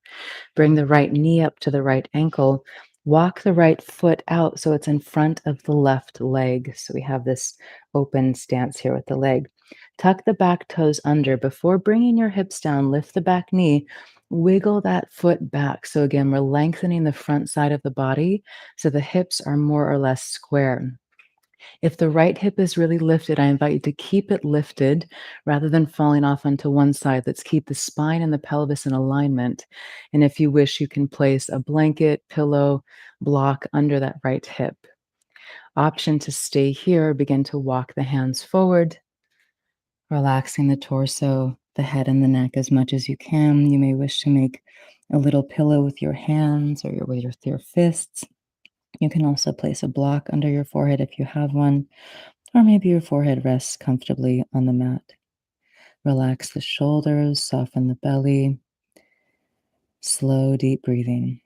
Bring the right knee up to the right ankle. Walk the right foot out so it's in front of the left leg. So we have this open stance here with the leg. Tuck the back toes under. Before bringing your hips down, lift the back knee. Wiggle that foot back. So again, we're lengthening the front side of the body so the hips are more or less square. If the right hip is really lifted, I invite you to keep it lifted rather than falling off onto one side. Let's keep the spine and the pelvis in alignment. And if you wish, you can place a blanket, pillow, block under that right hip. Option to stay here, begin to walk the hands forward, relaxing the torso, the head, and the neck as much as you can. You may wish to make a little pillow with your hands or with your fists. You can also place a block under your forehead if you have one, or maybe your forehead rests comfortably on the mat. Relax the shoulders, soften the belly. Slow, deep breathing.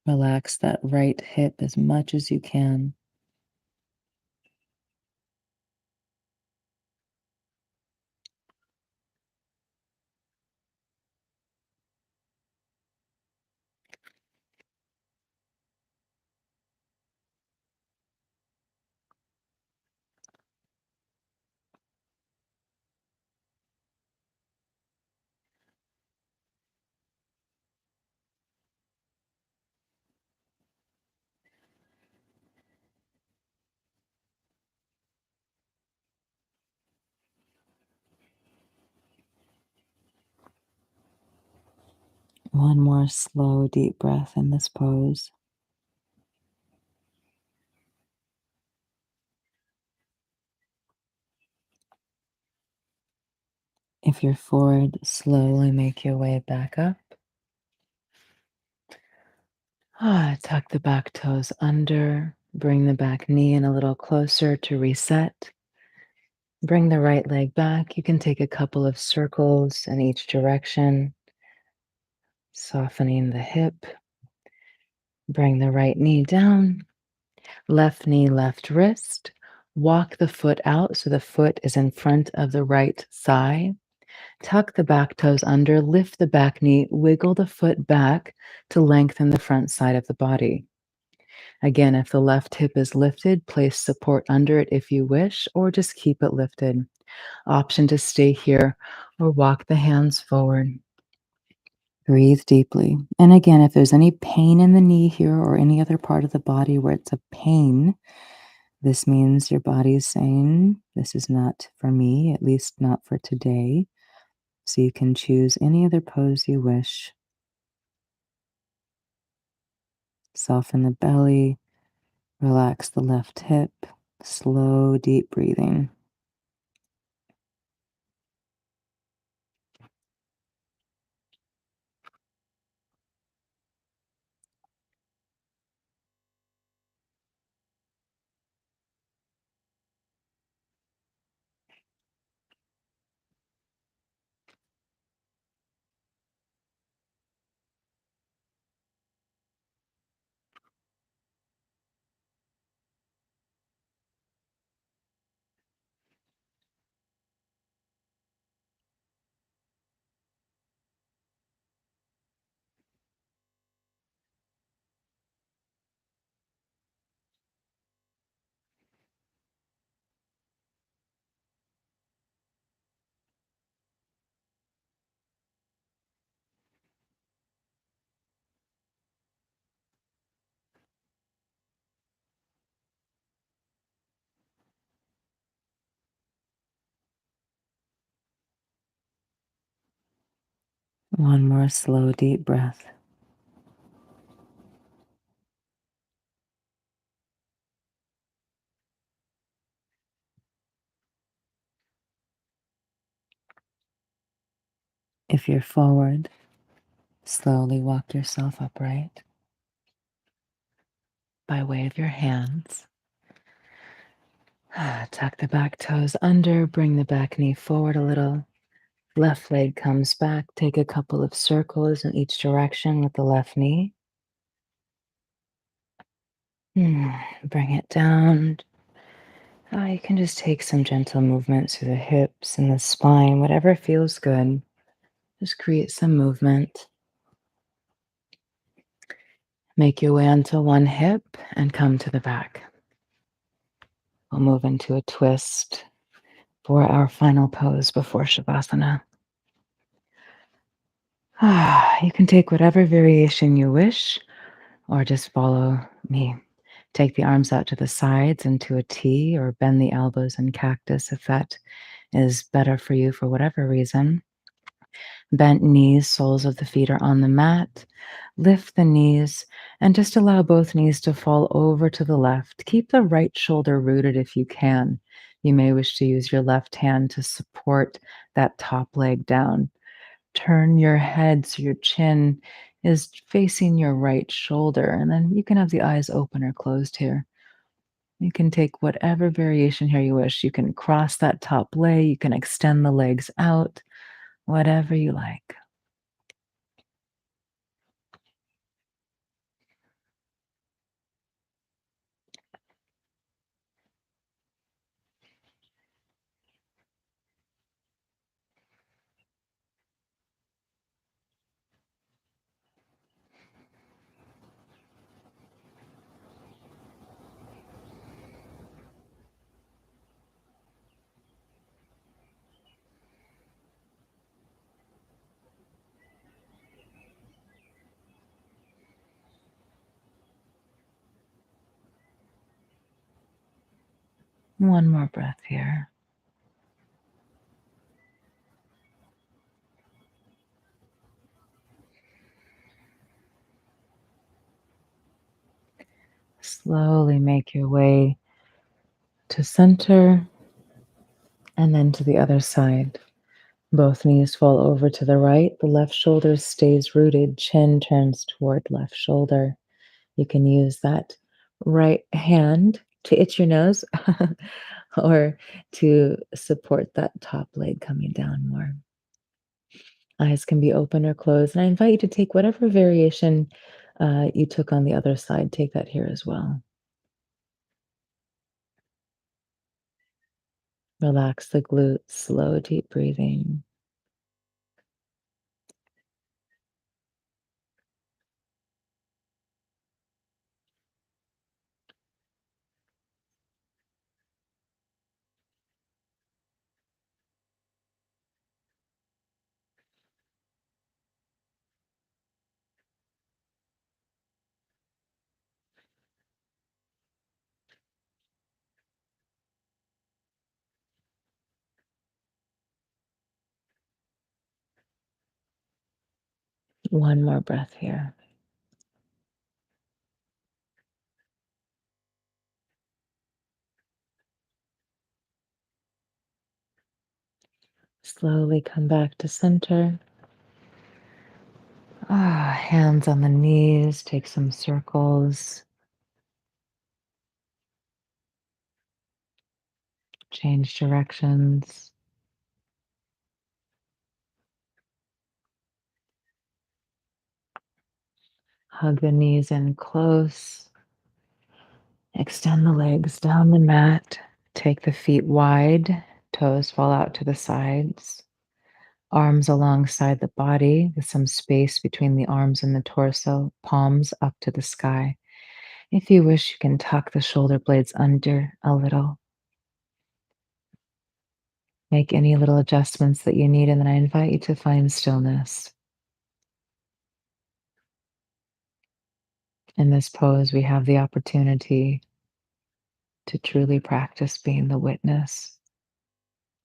Relax that right hip as much as you can. One more slow, deep breath in this pose. If you're forward, slowly make your way back up. Tuck the back toes under. Bring the back knee in a little closer to reset. Bring the right leg back. You can take a couple of circles in each direction, softening the hip. Bring the right knee down, left knee, left wrist. Walk the foot out so the foot is in front of the right thigh. Tuck the back toes under, lift the back knee, wiggle the foot back to lengthen the front side of the body. Again, if the left hip is lifted, place support under it if you wish, or just keep it lifted. Option to stay here or walk the hands forward. Breathe deeply. And again, if there's any pain in the knee here or any other part of the body where it's a pain, this means your body is saying, this is not for me, at least not for today. So you can choose any other pose you wish. Soften the belly, relax the left hip, slow, deep breathing. One more slow, deep breath. If you're forward, slowly walk yourself upright by way of your hands. Tuck the back toes under, bring the back knee forward a little. Left leg comes back. Take a couple of circles in each direction with the left knee. Bring it down. You can just take some gentle movements through the hips and the spine, whatever feels good. Just create some movement. Make your way onto one hip and come to the back. We'll move into a twist for our final pose before Shavasana. You can take whatever variation you wish, or just follow me. Take the arms out to the sides into a T, or bend the elbows in cactus if that is better for you for whatever reason. Bent knees, soles of the feet are on the mat. Lift the knees and just allow both knees to fall over to the left. Keep the right shoulder rooted if you can. You may wish to use your left hand to support that top leg down. Turn your head so your chin is facing your right shoulder, and then you can have the eyes open or closed here. You can take whatever variation here you wish. You can cross that top leg, you can extend the legs out, whatever you like. One more breath here. Slowly make your way to center and then to the other side. Both knees fall over to the right. The left shoulder stays rooted. Chin turns toward left shoulder. You can use that right hand to itch your nose or to support that top leg coming down more. Eyes can be open or closed. And I invite you to take whatever variation you took on the other side. Take that here as well. Relax the glutes. Slow, deep breathing. One more breath here. Slowly come back to center. Hands on the knees. Take some circles. Change directions. Hug the knees in close. Extend the legs down the mat. Take the feet wide. Toes fall out to the sides. Arms alongside the body with some space between the arms and the torso. Palms up to the sky. If you wish, you can tuck the shoulder blades under a little. Make any little adjustments that you need, and then I invite you to find stillness. In this pose, we have the opportunity to truly practice being the witness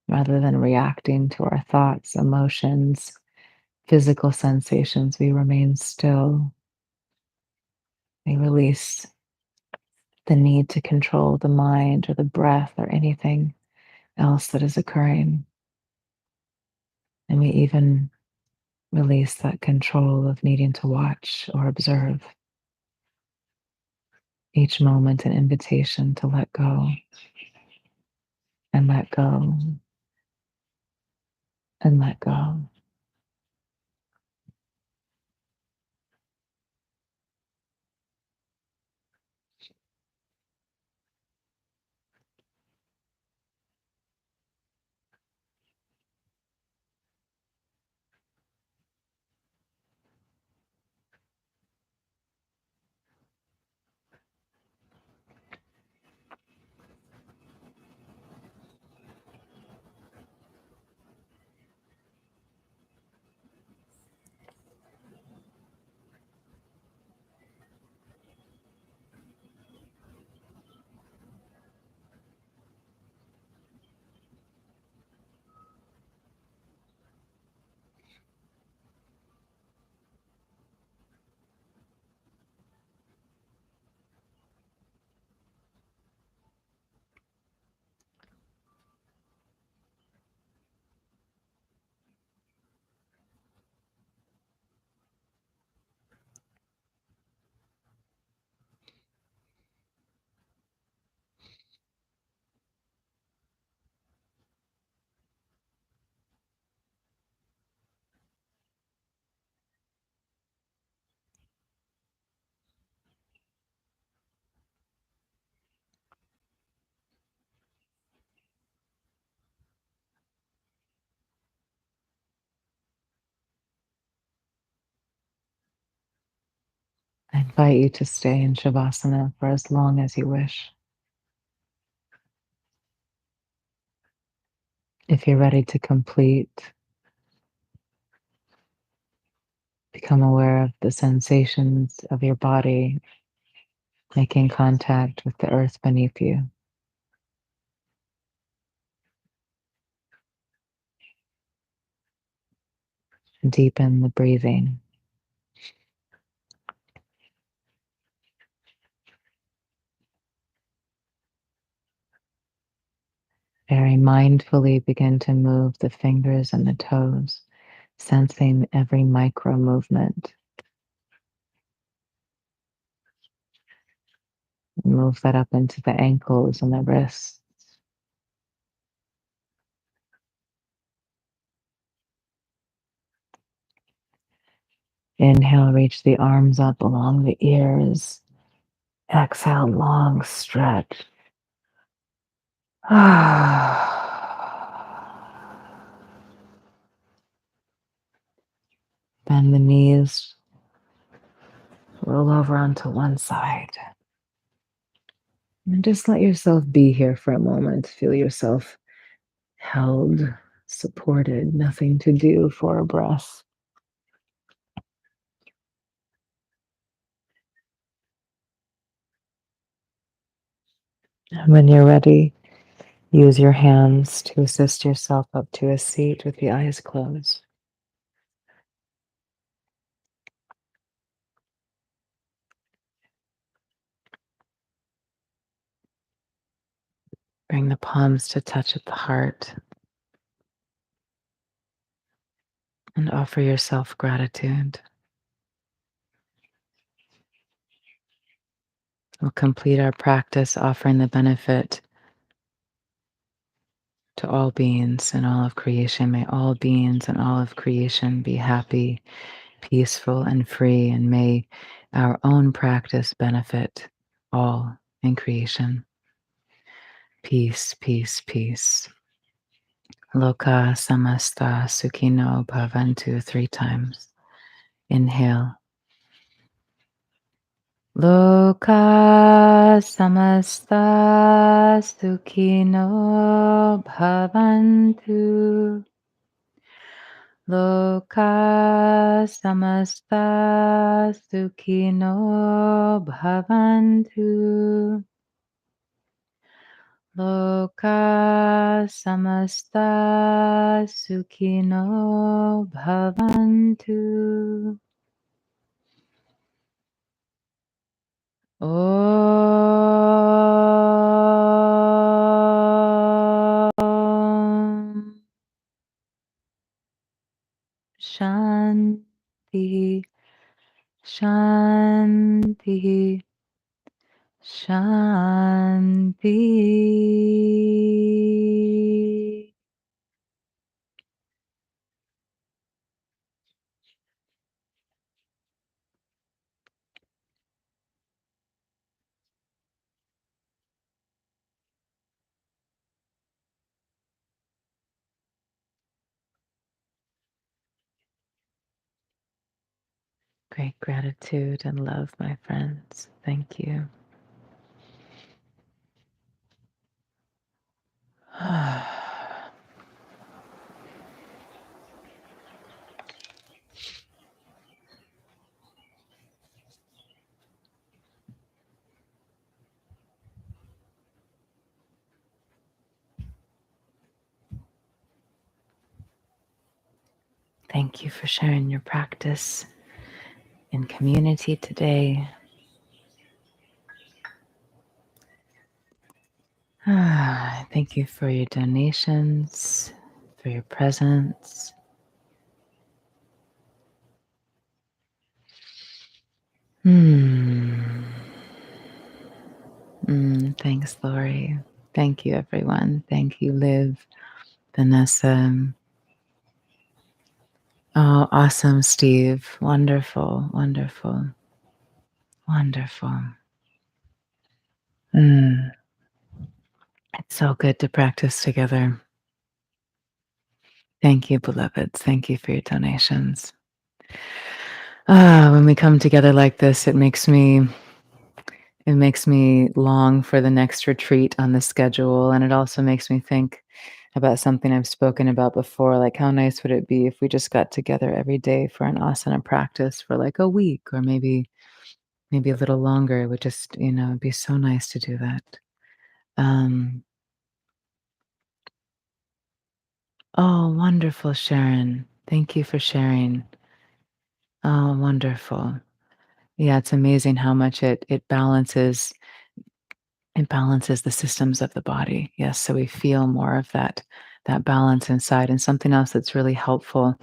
rather than reacting to our thoughts, emotions, physical sensations. We remain still. We release the need to control the mind or the breath or anything else that is occurring. And we even Release that control of needing to watch or observe. Each moment an invitation to let go and let go and let go. I invite you to stay in Shavasana for as long as you wish. If you're ready to complete, become aware of the sensations of your body making contact with the earth beneath you. Deepen the breathing. Very mindfully begin to move the fingers and the toes, sensing every micro movement. Move that up into the ankles and the wrists. Inhale, reach the arms up along the ears. Exhale, long stretch. Bend the knees, roll over onto one side. And just let yourself be here for a moment. Feel yourself held, supported, nothing to do for a breath. And when you're ready, use your hands to assist yourself up to a seat with the eyes closed. Bring the palms to touch at the heart and offer yourself gratitude. We'll complete our practice offering the benefit to all beings and all of creation. May all beings and all of creation be happy, peaceful, and free, and may our own practice benefit all in creation. Peace, peace, peace. Loka samasta sukhino bhavantu 3 times. Inhale. Loka samasta sukhino bhavantu. Loka samasta sukhino bhavantu. Loka samasta sukhino bhavantu. Om Shanti. Shanti. Shanti. Shanti. Great gratitude and love, my friends. Thank you. Thank you for sharing your practice in community today. Thank you for your donations, for your presence. Thanks, Lori. Thank you, everyone. Thank you, Liv, Vanessa. Oh, awesome, Steve. Wonderful, wonderful, wonderful. It's so good to practice together. Thank you, beloveds. Thank you for your donations. When we come together like this, it makes me long for the next retreat on the schedule, and it also makes me think about something I've spoken about before, like how nice would it be if we just got together every day for an asana practice for like a week or maybe a little longer. It would just, it'd be so nice to do that. Um, oh, wonderful, Sharon. Thank you for sharing. Oh, wonderful. Yeah, it's amazing how much it balances the systems of the body. Yes, so we feel more of that balance inside. And something else that's really helpful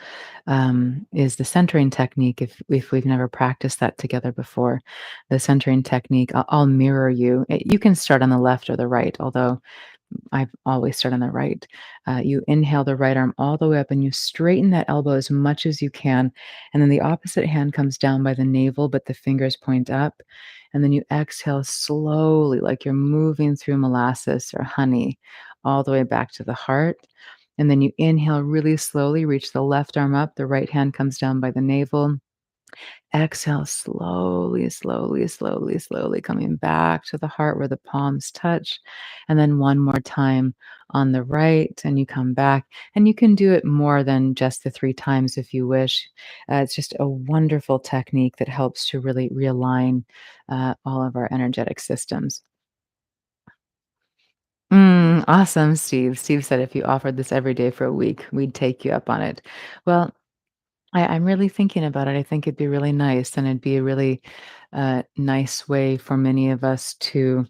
is the centering technique. If we've never practiced that together before, the centering technique. I'll mirror you. You can start on the left or the right, although I always start on the right. You inhale the right arm all the way up and you straighten that elbow as much as you can. And then the opposite hand comes down by the navel, but the fingers point up. And then you exhale slowly, like you're moving through molasses or honey, all the way back to the heart. And then you inhale really slowly, reach the left arm up, the right hand comes down by the navel. Exhale slowly, slowly, slowly, slowly, coming back to the heart where the palms touch. And then one more time on the right, and you come back. And you can do it more than just the 3 times if you wish. It's just a wonderful technique that helps to really realign all of our energetic systems. Awesome, Steve. Steve said if you offered this every day for a week, we'd take you up on it. Well, I'm really thinking about it. I think it'd be really nice, and it'd be a really nice way for many of us to,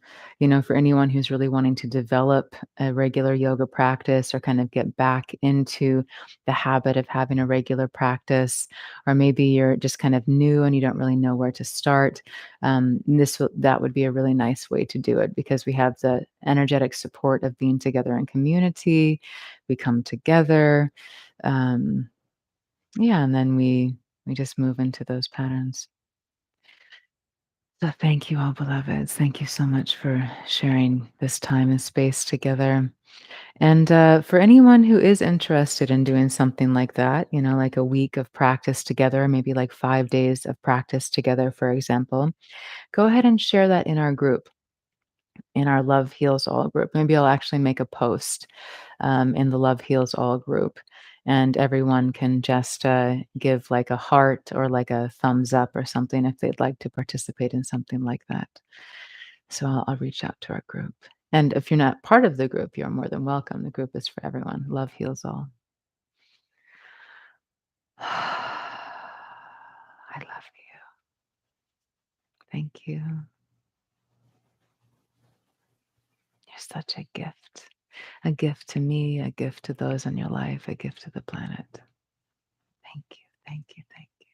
for anyone who's really wanting to develop a regular yoga practice or kind of get back into the habit of having a regular practice, or maybe you're just kind of new and you don't really know where to start. That would be a really nice way to do it because we have the energetic support of being together in community. We come together. Um, yeah, and then we just move into those patterns. So thank you all, beloveds. Thank you so much for sharing this time and space together. And for anyone who is interested in doing something like that, like a week of practice together, maybe like 5 days of practice together, for example, go ahead and share that in our group, in our Love Heals All group. Maybe I'll actually make a post in the Love Heals All group. And everyone can just give like a heart or like a thumbs up or something if they'd like to participate in something like that. So I'll reach out to our group. And if you're not part of the group, you're more than welcome. The group is for everyone. Love heals all. I love you. Thank you. You're such a gift. A gift to me, a gift to those in your life, a gift to the planet. Thank you. Thank you. Thank you.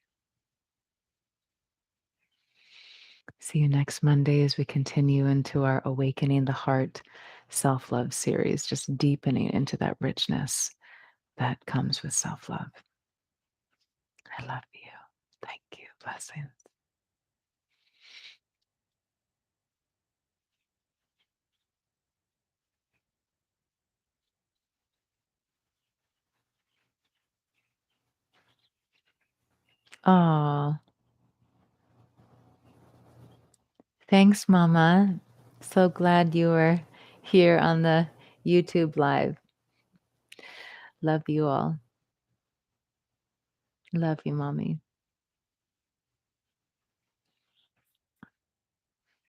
See you next Monday as we continue into our Awakening the Heart self love series, just deepening into that richness that comes with self love. I love you. Thank you. Blessings. Oh, thanks, Mama. So glad you were here on the YouTube live. Love you all. Love you, Mommy.